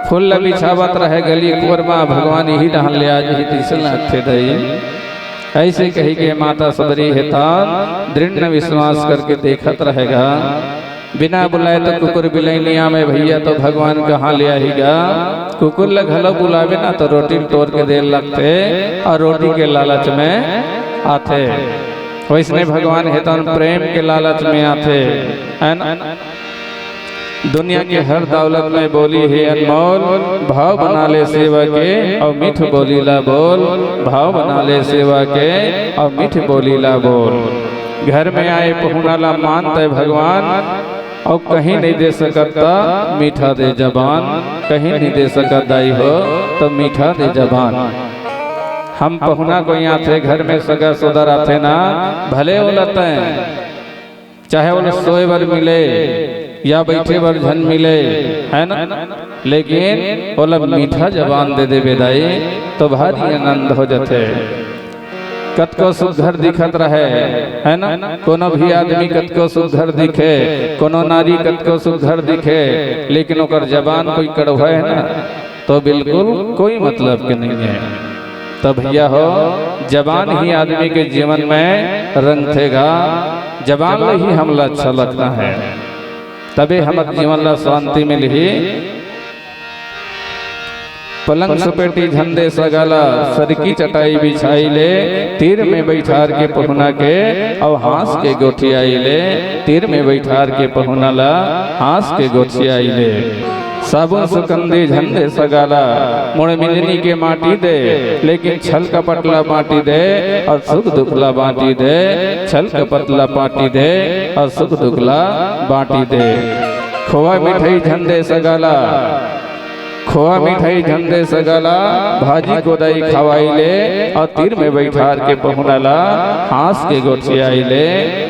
फूल बिछावत रहे गली कोरमा भगवान ही डहल ले आज ही तीसरा थे दई ऐसे कही के माता सबरी हेतान दृढ़ विश्वास करके देखत रहेगा बिना बुलाए तो कुकुर बिलैनिया में भैया तो भगवान कहाँ ले आएगा कुकुर लग हलो बुलावे ना तो रोटी तोड़ के देर लगते और रोटी के लालच में आते वैसने भगवान हेतान प्रेम के लालच में आते है ना दुनिया के हर दौलत में बोली है अनमोल भाव बना ले सेवा के और मीठ बोलीला बोल भाव बना ले सेवा के और मीठ बोलीला बोल घर में आए पहुनाला मानते भगवान और कहीं नहीं दे सकता मीठा दे जबान, कहीं नहीं दे सका दाई हो तो मीठा दे जबान। हम पहुना को यहाँ थे घर में सगा सोदर आते ना, भले वो लते चाहे वो सोए बर मिले या बैठे बर झन मिले, है ना, लेकिन वो मीठा जबान दे दे बेदाई तो भारी आनंद हो जाते। कतको सुघर दिखत रहे, है ना, कोनो भी आदमी कतको सुघर दिखे, कोनो नारी कतको सुघर दिखे, लेकिन ओकर जबान कोई कड़वा है ना तो बिल्कुल कोई मतलब के नहीं है। तो भैया हो, जबान ही आदमी के जीवन में रंग थेगा, जबान ही हमला अच्छा लगता है, तबे हमारे जीवन ला शांति मिली। पलंग सपेटी झंडे सगाला, सरकी चटाई बिछाई ले, तीर में बैठार के पहुना के और हांस के गोठी आई ले, तीर में बैठार के पहुना ला हांस के गोठी आई ले। साबुन सुकंदी झंडे सगाला, मुड़ मिलनी के माटी दे, लेकिन छल कपटला माटी दे और सुख दुखला बाटी दे, छल कपटला पाटी दे और सुख दुखला बाटी दे। खोआ मिठाई झंडे सगाला, खोआ मिठाई झंडे सगाला, भाजी कोदाई खवाई ले और तीर में बैठार के पहुनाला हांस के गोठियाई ले,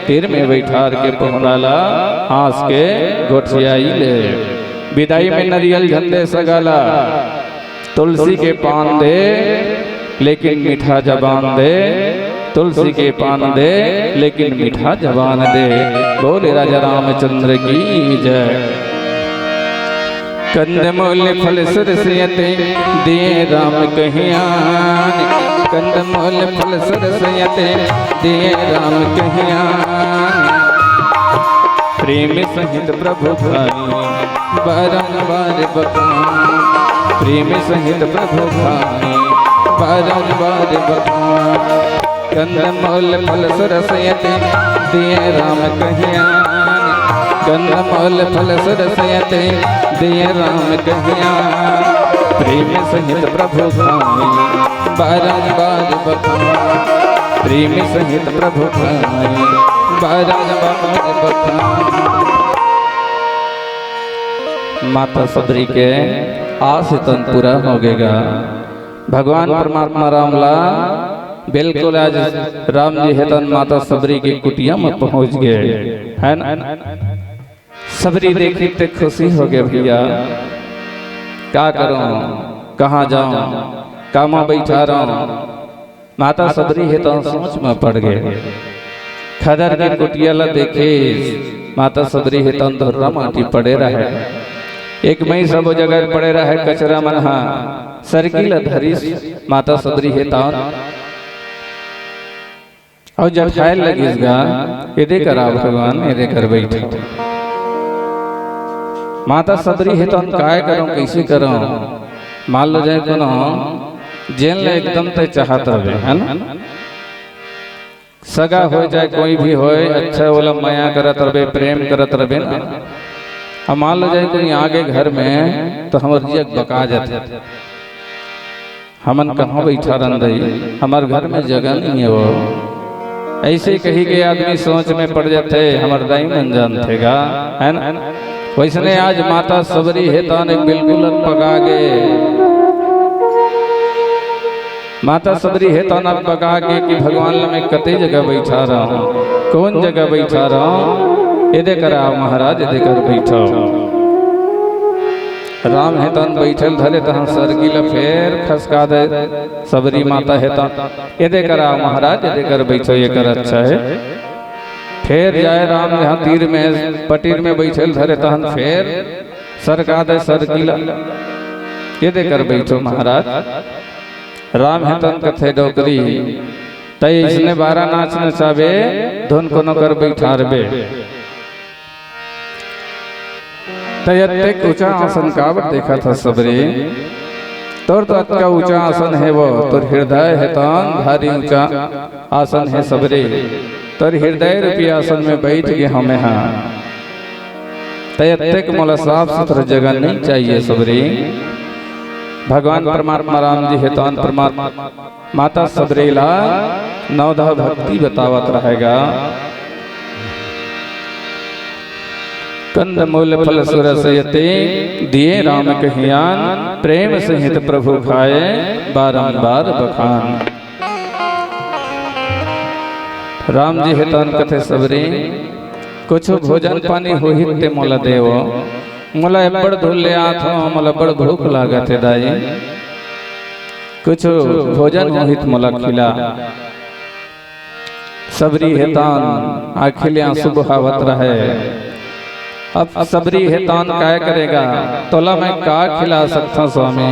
तीर में बैठार के पहुनाला हांस के गोठियाई ले। विदाई में नरियल झंडे सगाला, तुलसी के पान दे लेकिन मीठा जबान दे, तुलसी के पान दे लेकिन मीठा जबान दे। बोले राजा रामचंद्र की जय। कंदमूल फल सरसयते दिए राम कहियान, कंदमूल फल सरसयते दिए राम कहियान। प्रेम सहित प्रभु भाई बारंबार बखान, प्रेम सहित प्रभु भाई बारंबार बखान। कंदमूल फल सरसयते दिए राम कहियान, कंदमूल फल सरसयते दिए राम कहियान। प्रेम सहित प्रभु भाई बारंबार बखान, प्रेम सहित प्रभु भाई बारंबार बखान। माता सबरी के आसितन पूरा हो गएगा। भगवान परमात्मा रामला बिल्कुल आज राम जी हेतन माता सबरी की कुटिया में पहुंच गए, है ना। सबरी देखी तो खुशी हो गए, भैया क्या करूं, कहाँ जाऊं, कामा बैठा रहूं। माता सबरी हेतन सोच में पड़ गए। खदर के कुटिया ला देखे माता सबरी हेतन धुर्रा माटी पड़े रहे, एक मई सब जगह पड़े रहे कचरा मनहा सरकीला धरी माता सबरी हेतन और जब खाए लगिसगा ये करा भगवान ये कर बैठे। माता सबरी हेतन काय करूं कैसे करूं, मान लो जाए कोनो जेल ले एकदम ते चाहत रहे, है ना। सगा हो जाए कोई भी हो, अच्छा बोला माया करत रहे, प्रेम करत रहे ना। अब मान लो जाए कोई आगे घर में तो हमार जिया बका जाते, हमन कहाँ बैठा रही, हमार घर में जगह नहीं है। वो ऐसे कही के आदमी सोच में पड़ जाते, हमार दाई मन जानतेगा, है ना। वैसने आज माता सबरी हेतन एक बिल्कुल पका गए। माता सबरी हेतन पका के कि भगवान में कते जगह बैठा रहा हूँ, कौन जगह बैठा रहा हूँ, ये करा महाराज ये कर बैठो। राम हेतन बैठल धरे तहन सरगिल फेर खसका दे सबरी माता हेतन, ये करा महाराज ये कर बैठो, ये कर अच्छा है। फिर जाए राम जहाँ तीर में पटीर में बैठल धरे तहन फिर सरका दे सरगिला, ये कर बैठो महाराज। राम हेतन कथे डोकरी तय इसने 12 नाच नचावे धुन कोनो कर बैठारबे। तय ऊंचा आसन कावट देखा था सबरी, तोर तो अच्छा ऊंचा आसन है वो, तोर हृदय हेतन भारी ऊंचा आसन है सबरी, तोर हृदय रूपी आसन में बैठ गए हमें। हाँ तय मोला साफ सुथरा जगह नहीं चाहिए सबरी। भगवान परमात्मा राम जी हेतन परमात्मा माता सबरीला नवधा भक्ति बतावत रहेगा। कंद मूल फल सुरस यते दिए राम कहियान प्रेम सहित प्रभु खाए बारंबार बखान। राम जी हेतन कथे सबरी कुछ भोजन पानी होहित ते मोला देव मोला बड़ धुले आथ मोला बड़ भूख लागत है दाई कुछ भोजन होहित मोला खिला। सबरी हेतान आखिलियां सुबहावत रहे। अब सबरी हेतान क्या करेगा तोला मैं का खिला सकता स्वामी।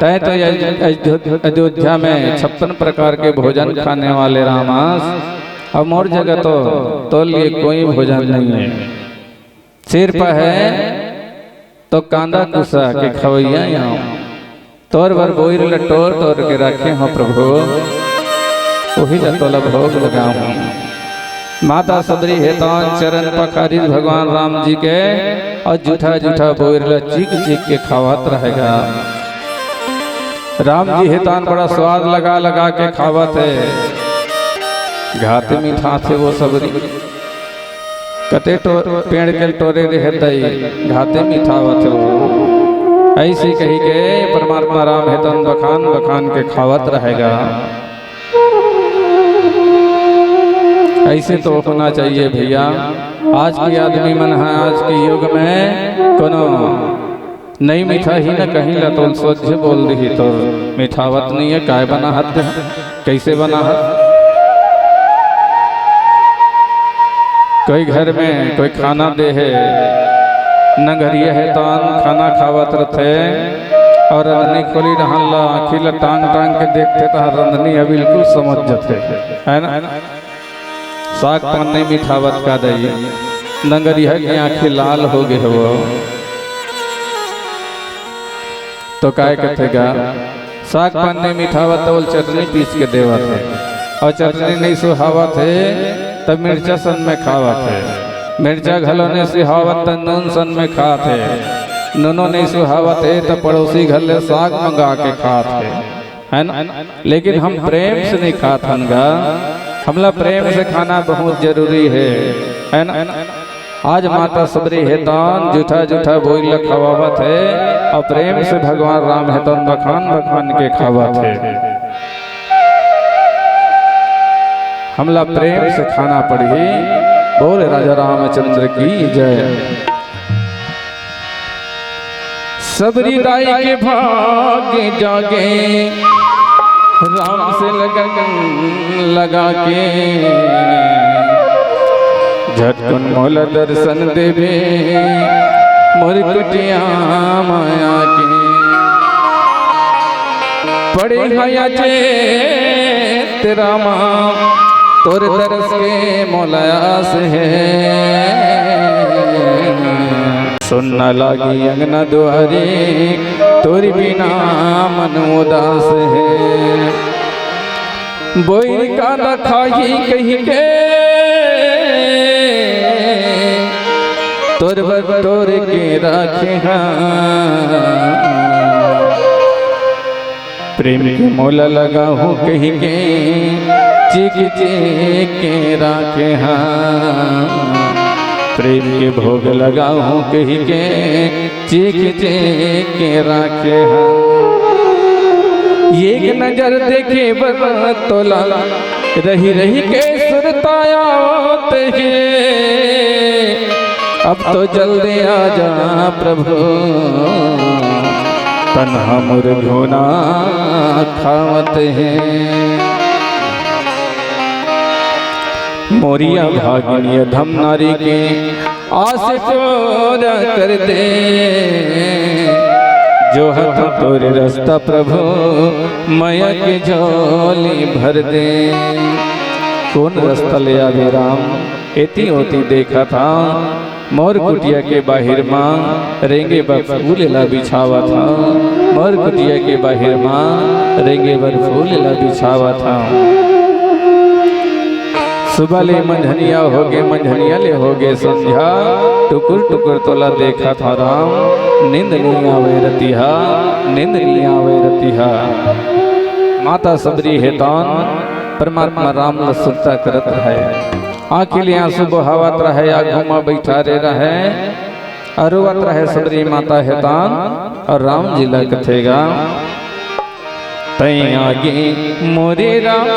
तय तो अयोध्या में 56 प्रकार के भोजन खाने वाले रामास अब मोर जगह तो लिए कोई भोजन नहीं है। सिर पर है तो कांदा कुसा के खवैया यहाँ तोर बर बोर लटोर तोर के रखे हो प्रभु वही लतोला भोग लगा हूँ। माता सबरी हेतान चरण पखारी भगवान राम जी के और जूठा जूठा बोर चीख चीख के खावत रहेगा। राम जी हेतान बड़ा स्वाद लगा लगा के खावत है। घाते मीठा थे वो सबरी कते पेड़ के टोरे रहते घाते मीठावत हो ऐसी कही के परमात्मा राम हेतन बखान बखान के खावत रहेगा। ऐसे तो होना चाहिए भैया। आज की आदमी मन है आज के युग में कोनो नहीं मीठा ही न कहीं ला तो सोच बोल दी तो मीठावत नहीं है काय बना हद कैसे बना हद। कोई घर में कोई खाना दे है नगरिया है तान खाना खावत रहते और रंधनी खोली रहला आखिला टांग टांग के देखते तो रंधनी है बिल्कुल समझ जाते है ना। साग पान नहीं मिठावत का दई नगरिया की आंखें लाल हो गए वो तो काय कथेगा साग पान नहीं मिठावत तो चटनी पीस के देवा थे और चटनी नहीं सुहावत है तब मिर्चा सन में खावत है। मिर्चा घलोने सुहावत नून सन में खाते नूनो नहीं सुहावत है तो पड़ोसी घर ले साग मंगा के खाते है ना। लेकिन हम प्रेम से नहीं खात हनगा हमला प्रेम से खाना बहुत जरूरी है ना। आज माता सबरी हेतान जूठा जूठा बोल खवावत है और प्रेम से भगवान राम हेतान बखान बखान के खावत है। हमला प्रेम से खाना पड़ी। बोल राजा रामचंद्र की जय। सबरी दाई के भाग्य जागे राम से लगन लगा के झटकन मोला दर्शन देवे मोर कुटिया माया के पड़े हया तेरा माँ तोर दरस के मोलायास है सुनना लागी अंगना दुआरे तोरी बिना मन उदास है। बोई का खाही कहीं के तोर बर तोर के राखे प्रेम के मोला लगा हूँ कहीं के चीख चीख के राखे प्रेम के भोग लगा हूँ कहीं के चीख चीख के राखे एक नजर देखे बर तोला रही रही के सुरतायात है अब तो जल्दी आ जा प्रभु तन्हा मुरझोना खावत है। मोरिया भागिनी धम नारी के आस चोर कर दे जो हथ तोरे रास्ता प्रभु माया के झोली भर दे। कौन रास्ता ले आवे राम एती होती देखा था मोर कुटिया के बाहिर माँ रेंगे बर फूल ला बिछावा था मोर कुटिया के बाहिर माँ रेंगे बर फूल ला बिछावा था। सुबह ले मंझनिया होगे मंझनिया ले होगे संध्या टुकुर टुकुर तोला देखा था राम नींद नहीं आवे रतिहा नींद नहीं आवे रतिहा। माता सबरी हेतान परमात्मा राम सुनता करत है। आँखी लिए आंसू बहावत रहे या घुमा बैठा रे रहे अरुवत रहे सबरी माता हेतान और राम जी ला कथेगा तई आगे मोरे राम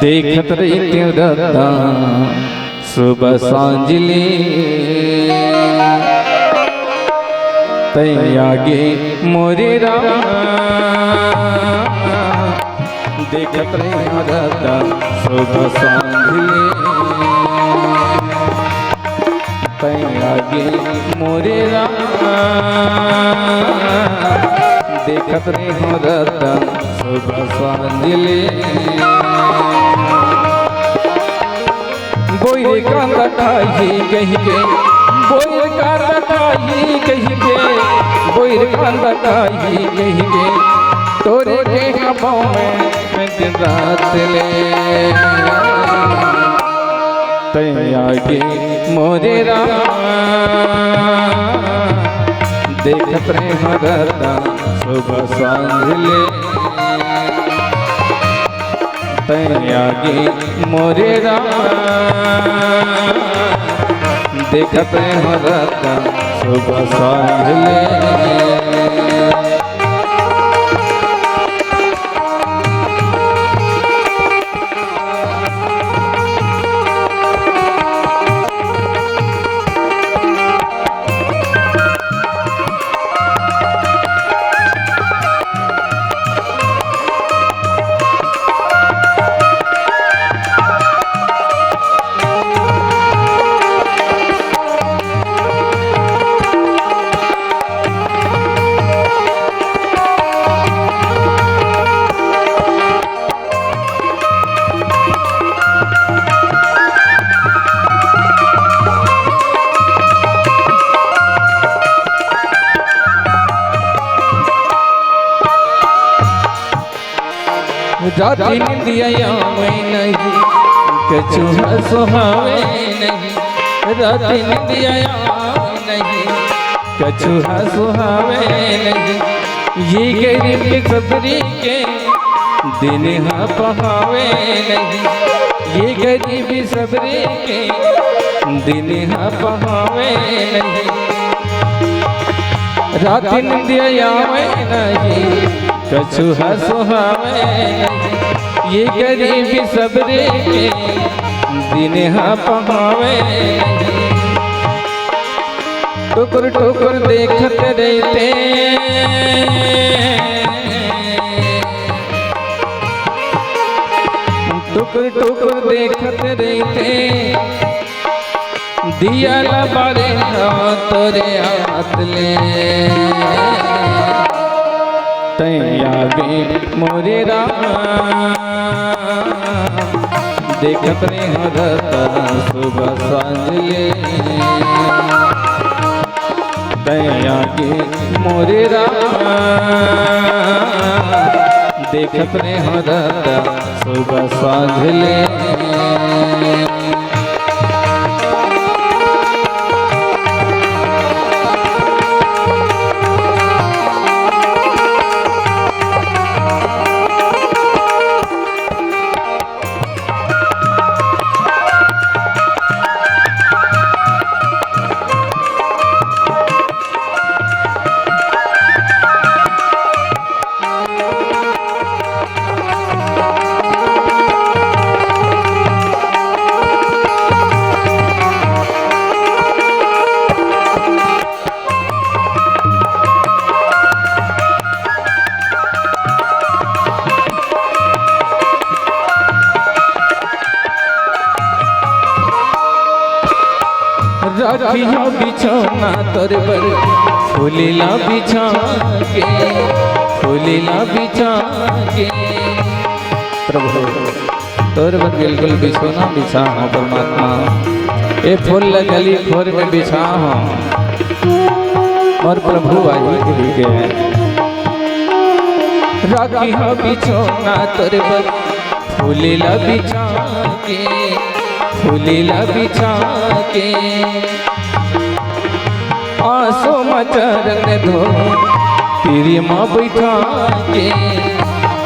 देखत रही त्यों सुबह सांझले तई आगे मोरे राम देखत रही सुबह सांझले तई आगे मोरे राम देखत रही सुबह सांझले बोई का तकाही कहीं के बोई का तकाही कहीं के बोई का तकाही कहीं के तोरे के हवाओं में दिन रात ले तई आगे मोरे राम देखत रहे सुबह सांझले तई आगे मोरे राम देखत रहे सुबह सांझले राती निंदिया में नहीं कछु सुहावे नहीं राती निंदिया नहीं कछु सुहावे नहीं ये गरीब सबरी के दिन पहावे नहीं ये गरीब सबरी के दिन पहावे नहीं राती निंदिया में नहीं कछु सुहावे ये गरीबी सबरे के दिन पहावे टुकुर टुकुर देखत रहते टुकुर टुकुर देखत रहते दिया लबारे तोरे हाथ ले तई आगे मोरे राम देखत रहे सुबह सांझले तई आगे मोरे राम देखत रहे सुबह सांझले राखिया बिछौना तोर पर फूलिला बिछा के फूलिला बिछा के प्रभु तोर पर बिल्कुल बिछौना बिछा हो परमात्मा ए फूल गली खोर में बिछा हो और प्रभु आई के राखिया बिछौना तोर पर फूलिला बिछा के फूलिला बिछा के आंसू मचरन धो तेरी माँ बैठा के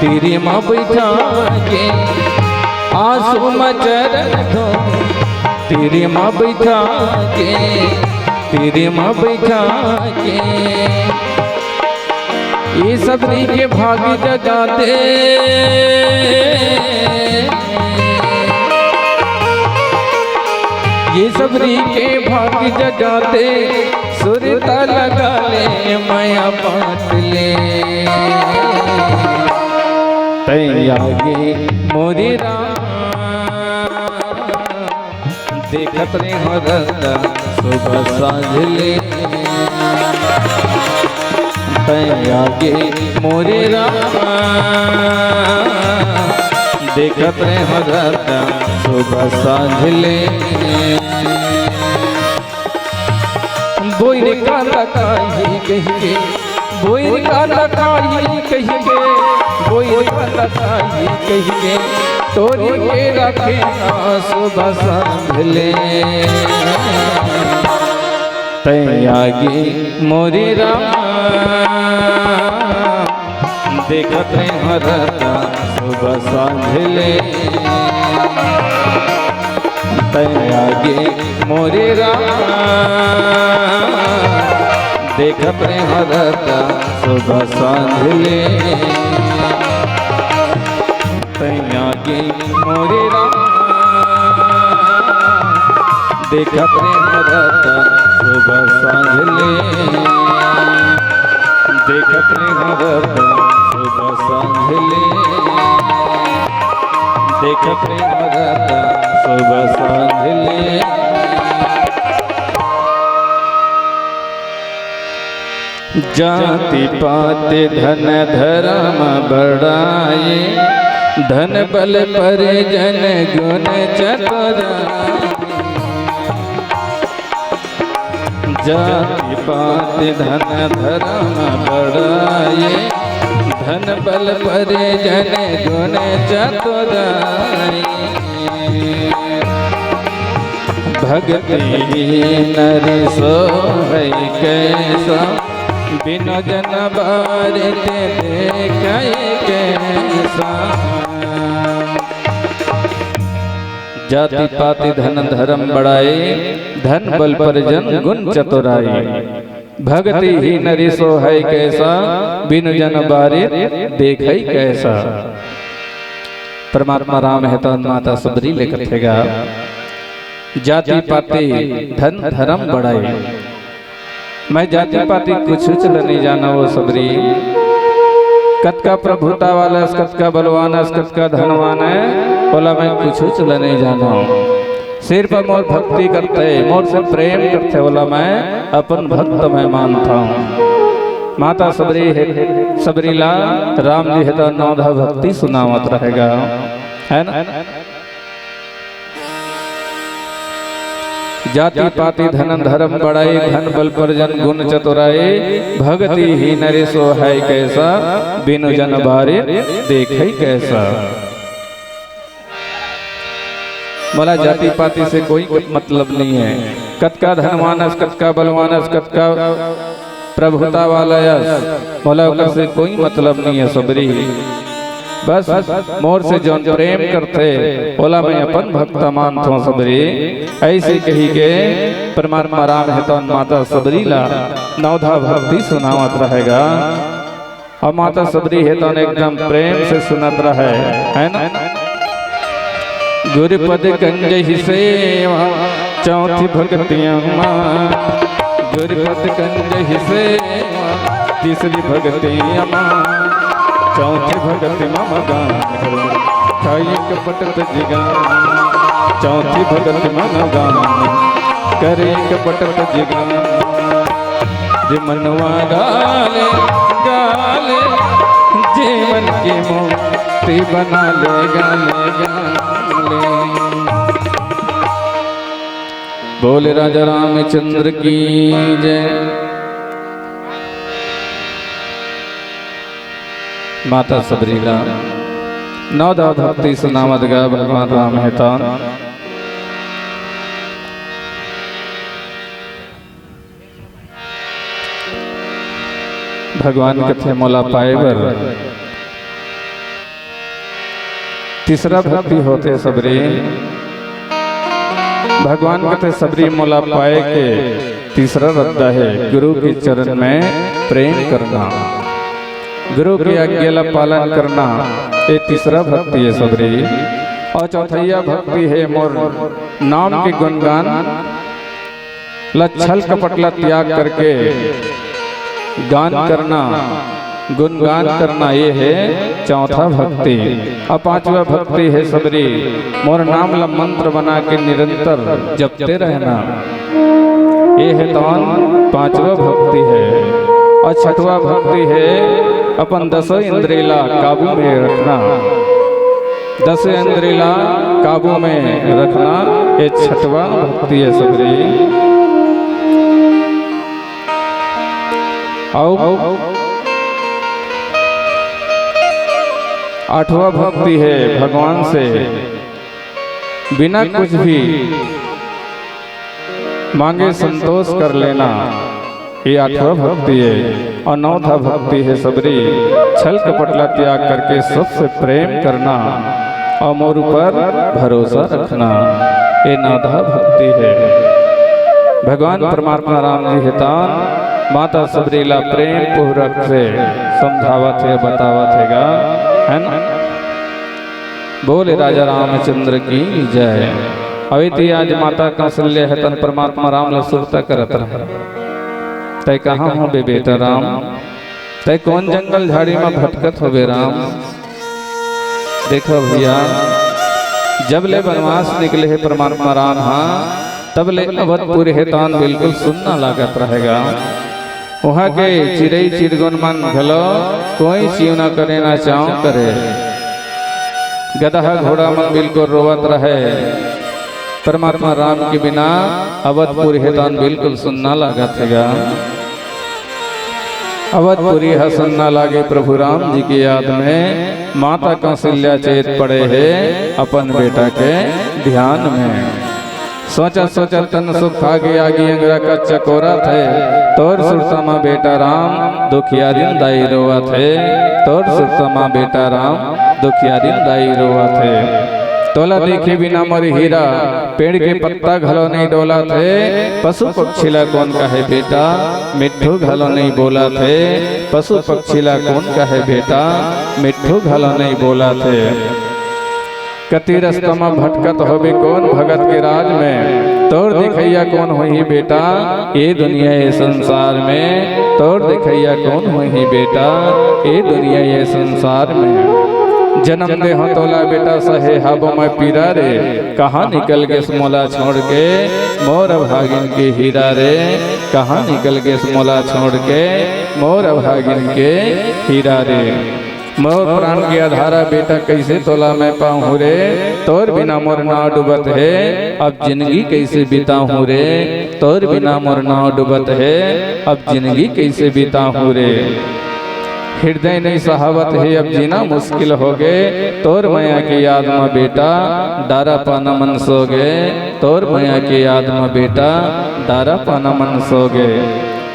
तेरी माँ बैठा के आंसू मचर दो, तेरी माँ बैठा के, तेरी माँ बैठा के, ये सबरी के भाग जगाते, ये सबरी के भाग जगाते, सुरता लगा ले माया बांट ले, तैयागे मोरी राम देखत रे हरदा सुबह सांझ ले, तैयागे मोरी राम देखत रे हरदा सुबह सांझ ले, बोई का लखाई कही के, बोई का लखाई कही के, बोई का लखाई कही के, तोरी के रखे सुबह सांझ ले, तैयागी मोरी राम देखत हरदा सुबह सांझ ले, तैयागी मोरी राम देखत हरदा सुबह सांझ ले, तैयागी मोरी राम देखत हरदा सुबह सांझ ले, देखत हरदा सुबह सांझ ले, देखत हरदा सुबह सांझ ले। जाति पात धन धर्म बढ़ाए, धन बल पर जन गुण चतुराई, जाति पात धन धर्म बढ़ाए, धन बल पर जन गुण चतुराई, भक्ति नर सोहै कैसा, बिनु जन बारित देखै कैसा, जाति पाति धन धर्म बढ़ाए, धन बल पर जन गुण चतुराई, भक्ति ही नरी सो है कैसा, बिनु जन बारित देखै कैसा। परमात्मा राम है तो माता सबरी लेकर थेगा, जाति पाति धन धर्म बढ़ाए, मैं जाति पाति कुछ चल नहीं जाना वो सबरी, कत का प्रभुता वाला, कत का बलवान, कत का धनवान है, बोला मैं कुछ चल नहीं जाना, सिर पर मोर भक्ति करते, मोर से प्रेम करते, बोला मैं अपन भक्त मैं मानता हूँ। माता सबरी है, सबरीला राम जी है तो नौधा भक्ति सुनावत रहेगा, है ना। जाति पाति धन धर्म बढ़ाई, धन बल पर जन गुण चतुराई, भक्ति ही नरे सो है कैसा, बिनु जन बारे देखै कैसा। बोला जाति पाति से कोई मतलब नहीं है, कत का धनवानस, कत का बलवानस, कत का प्रभुता वाला, बोला से कोई मतलब नहीं है सबरी, बस मोर से जौन प्रेम करते, बोला मैं अपन भक्त मानता हूँ सबरी, ऐसे कही के परमात्मा राम है तो माता सबरी ला नौधा भक्ति सुनावत रहेगा, और माता सबरी है तो एकदम प्रेम से सुनत रहे, है ना। गुरुपद कंज ही सेवा चौथी भक्तियाँ, गुरुपद कंज ही सेवा तीसरी भक्तियाँ, चौथी भगत मम गान खाई कपटत जिगान, चौथी भगत मम गान करे कपटत जिगान, मनवा गाले गाले जीवन की मोती बना ले गाले गाले। बोले राजा रामचंद्र की जय। माता सबरीला नौदा भक्ति सुनावत गा भगवान राम है तो भगवान कथे मोला पाए बर तीसरा भक्ति होते सबरी। भगवान कहते सबरी मोला पाए के तीसरा रद्दा है गुरु के चरण में प्रेम करना, गुरु की आज्ञा पालन करना, ये तीसरा भक्ति है सबरी। और चौथैया भक्ति है मोर नाम के गुणगान लच्छल कपटला त्याग करके गान करना, गुणगान करना, ये है चौथा भक्ति। और पांचवा भक्ति है सबरी मोर नाम ला मंत्र बना के निरंतर जपते रहना, ये है तौन पांचवा भक्ति है। और छठवा भक्ति है अपन दसों इंद्रियला काबू में रखना, दसों इंद्रियला काबू में रखना, ये छठवा भक्ति है सबरी। आठवां भक्ति है भगवान से बिना कुछ भी मांगे संतोष कर लेना, ये आठवां भक्ति है। और नौथा भक्ति है सबरी छल कपटला त्याग करके सबसे प्रेम करना और मोर पर भरोसा रखना, ये नौथा भक्ति है। भगवान परमात्मा राम जी हितान माता सबरीला प्रेम पूर्वक से समझावत है, बतावत हैगा, है ना। बोले राजा रामचंद्र की जय। अविति आज माता कौशल्य है तन परमात्मा राम लसुरता करत रहे। तय कहाँ हो बे बेटा राम, तय कौन जंगल झाड़ी में भटकत हो बे राम। देखो भैया जब ले वनवास निकले है परमात्मा राम, हाँ तब ले अवधपुर हेतान बिल्कुल सुनना लागत रहेगा। वहाँ के चिड़ई चिरगुन मन घलो कोई चीव न करे ना चाव करे, गधा घोड़ा मन बिल्कुल रोवत रहे। परमात्मा राम के बिना अवधपुरी हेतान बिल्कुल सुनना लागत हैगा। अवधपुरी है सुनना लागे प्रभु राम जी की याद में माता कौशल्या चेत पड़े है अपन बेटा के ध्यान में। सोचा सोचा तन सुख आगे आगे अंगरा का चकोरा थे, तोर सुरता माँ बेटा राम दुखिया दिन दाई रोवा थे, तोर सुरता माँ बेटा राम दुखिया दिन दाई रोवा थे। तोला देखे बिना मोर हीरा पेड़ के पत्ता घलो नहीं डोला थे, पशु पक्षीला कौन का है बेटा मिट्ठू घलो नहीं बोला थे, पशु पक्षीला कौन का है बेटा मिट्ठू घलो नहीं बोला थे। कति रस्तमा भटकत होबे कौन भगत के राज में, तोर दिखैया कौन होही बेटा ये दुनिया ये संसार में, तोर दिखैया कौन होही बेटा ये दुनिया ये संसार में। जन्म दे हो तोला बेटा सहे हाबो मैं पीरा रे, कहाँ निकल के मोला छोड़ के मोर भागिन के हीरा रे, कहाँ निकल के मोला छोड़ के मोर भागिन के हीरा रे। मोर प्राण की आधारा बेटा कैसे तोला मैं पाऊँ रे, तोर बिना मोर नाव डूबत है अब जिंदगी कैसे बिताऊँ रे, तोर बिना मोर नाव डूबत है अब जिंदगी कैसे बिताऊँ रे। हृदय नहीं सहावत है अब जीना मुश्किल हो गए, तोर माया की याद में बेटा डारा पाना मन सो गए, तोर माया की याद में बेटा डारा पाना मन सो गए।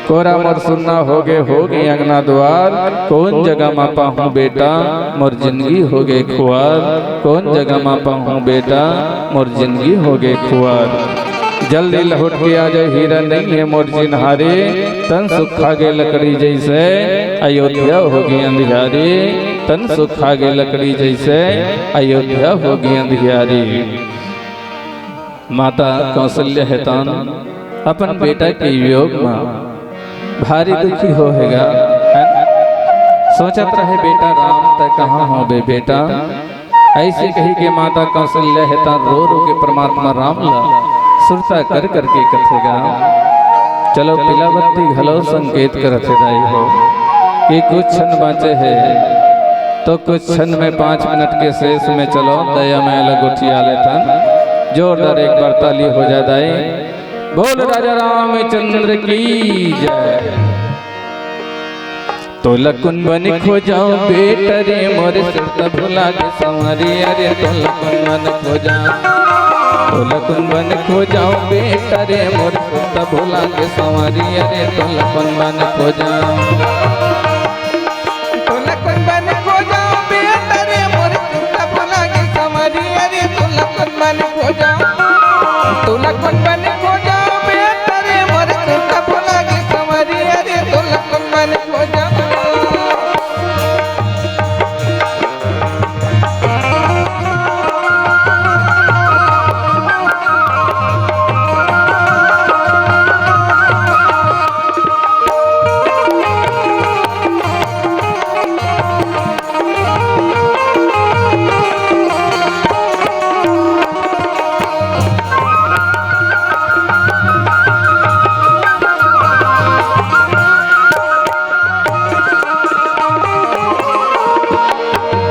कोरा मोर सुनना हो गए अंगना द्वार, कौन जगह मा पाहूँ बेटा मोर जिंदगी हो गए खुआर, कौन जगह मा पाहूँ बेटा मोर जिंदगी हो गए खुआर। जल्दी लौट के आ जाए हीरा नहीं है मोर जिनहारे, तन सुखा गे लकड़ी जैसे अयोध्या होगी अंधियारी, तन सुखा गे लकड़ी जैसे अयोध्या होगी अंधियारी। माता कौशल्य हेतान अपन बेटा के योग में भारी दुखी होएगा, सोचत रहे बेटा राम तक कहाँ हो बे बेटा। ऐसे कही के माता कौशल्य हेतान रो रो के परमात्मा राम ला सुरता कर करके कथेगा। चलो पिलावती घलो संकेत करते दाई हो कि कुछ क्षण बाँचे है, तो कुछ क्षण में 5 मिनट के शेष में चलो दया में अलग उठिया लेतन जोरदार एक बार ताली हो जाए। बोल राजा रामचंद्र की जय। तो लकुन बन खो जाओ बेटा रे मोरे सुरता भुला के संवरी अरे, तो लकुन बन खो जाओ, तो लकुन बन खो जाओ बेटा रे मोरे सुरता भुला के संवरी अरे, तो लकुन बन खो जाओ, तो लकुन बन खो जाओ बेटा रे मोरे सुरता भुला के संवरी कौन मन खोजा तोला कौन मन खोजा बेतरे मोर सुता भोला के संवरिया रे तोला कौन मन खोजा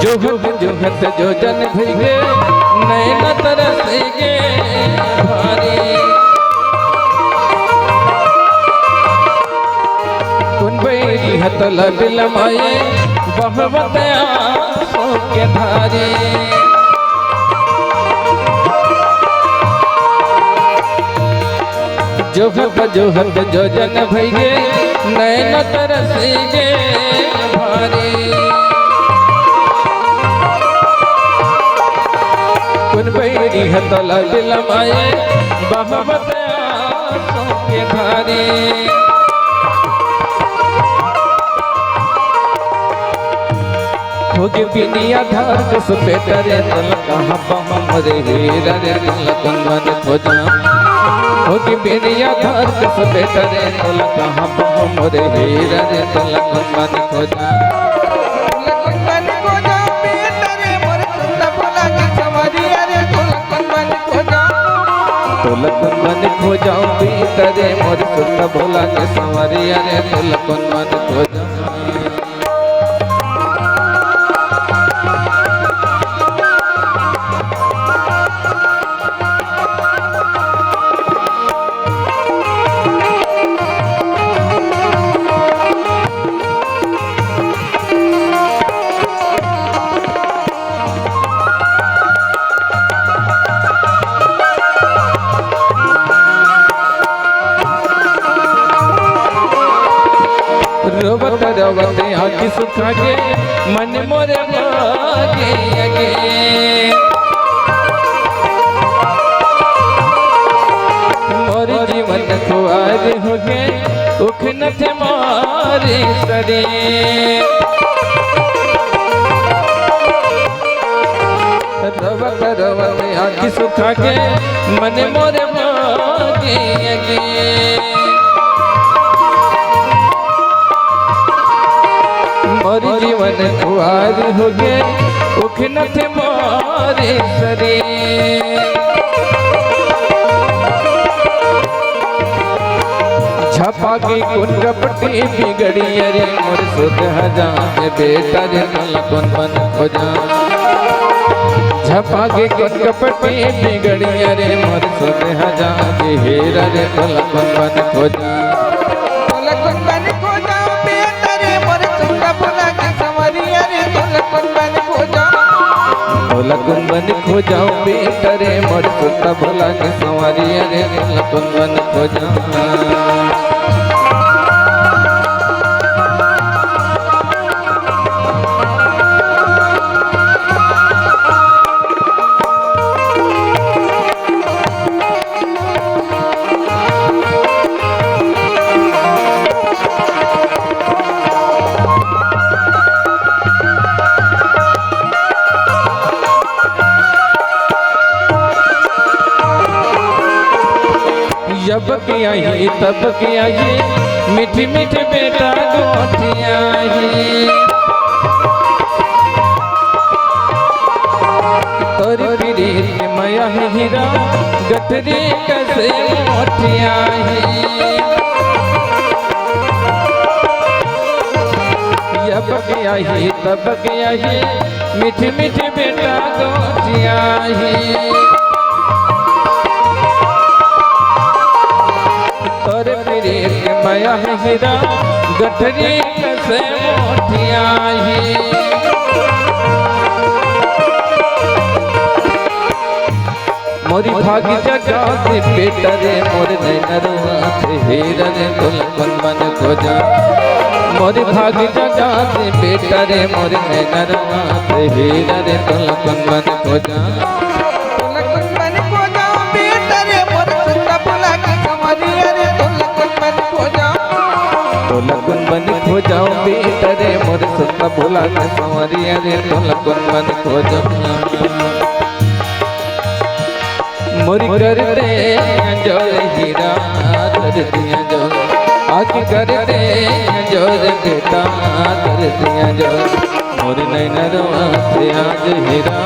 जोहत जो जन भइगे नैन तरसेगे भारी कुन बैरी हत लबिल माये बहवत आंसू के धारी जोहत जो जन भइगे नैन तरसेगे भारी कुन बैरी हतला बिलमाए बहवत आंसू के धारी होगे बिनिया धार कस बेटरे तल कहाँ बहम रे हीरा रे तल कौन मन खोजा होगे बिनिया धार कस बेटरे तल कहाँ बहम रे हीरा रे तल कौन मन खोजा तोलकन मन खोजाऊं भीतरे मोर सुता भोला के संवरिया रे तोलकन मन खोजाऊं रोवत रोवत आँखी सुखा के मन मोरे मागे अगे मोर जीवन खुआर हो गए उख न थे मारे सरे रोवत रोवत आँखी सुखा के मन मोरे मागे अगे मोर जीवन खुआर हो गए उख न थे मारे सरे छपा की कुन कपटी बिगड़ी अरे मोर सुध हजार बेटा रे तल कौन मन खोजा छपा की कुन कपटी बिगड़ी अरे मोर सुध हजार हीरा रे तल कौन मन खोजा तोलकन मन खोजाऊं बेटरे मोर सुता भोला के संवरिया रे तोलकन मन खोजाऊं जब किया ही तब किया ही मीठी मीठी बेटा गोटिया ही तोरी प्रीत माया हीरा गठरी कैसे मोटिया ही जब किया ही तब किया ही मीठी मीठी बेटा गोटिया ही माया हीरा गठरी कैसे मोटिया ही मोरी भागी जगा से बेटा रे मोर नैनरुआ से हीरा रे तोलकन मन खोजा मोरी भागी जगा से बेटा रे मोर नैनरुआ से हीरा रे तोलकन मन खोजा संवरी अरे तो लखन बन खो जाओ तो लखन बन खो जाओ बेटा रे मोर सुख भुला के संवरी अरे तो लखन बन खो जाओ मोरी करते जोर हीरा कर दिया जो आज करते जोर बेटा कर दिया जो मोर नैन रवाते आज हीरा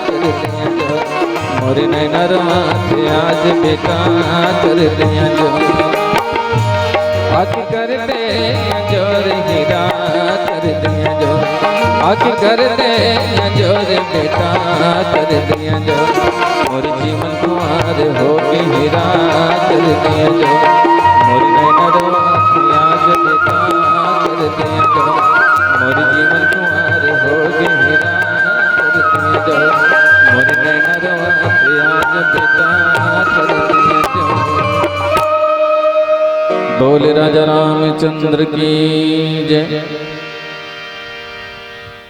कर दिया जो मोर नैन रवाते आज बेटा कर दिया जो आज करते जोर हीरा कर दिया जो आज करते जोर बेटा कर दिया जो मोर जीवन कुमार हो के हीरा कर दिया जो मोर नैन रवाते आज बेटा कर दिया जो मोर जीवन कुमार हो के हीरा कर दिया जो मोर नैन रवाते आज बेटा कर दिया जो। बोल राजा रामचंद्र की जय।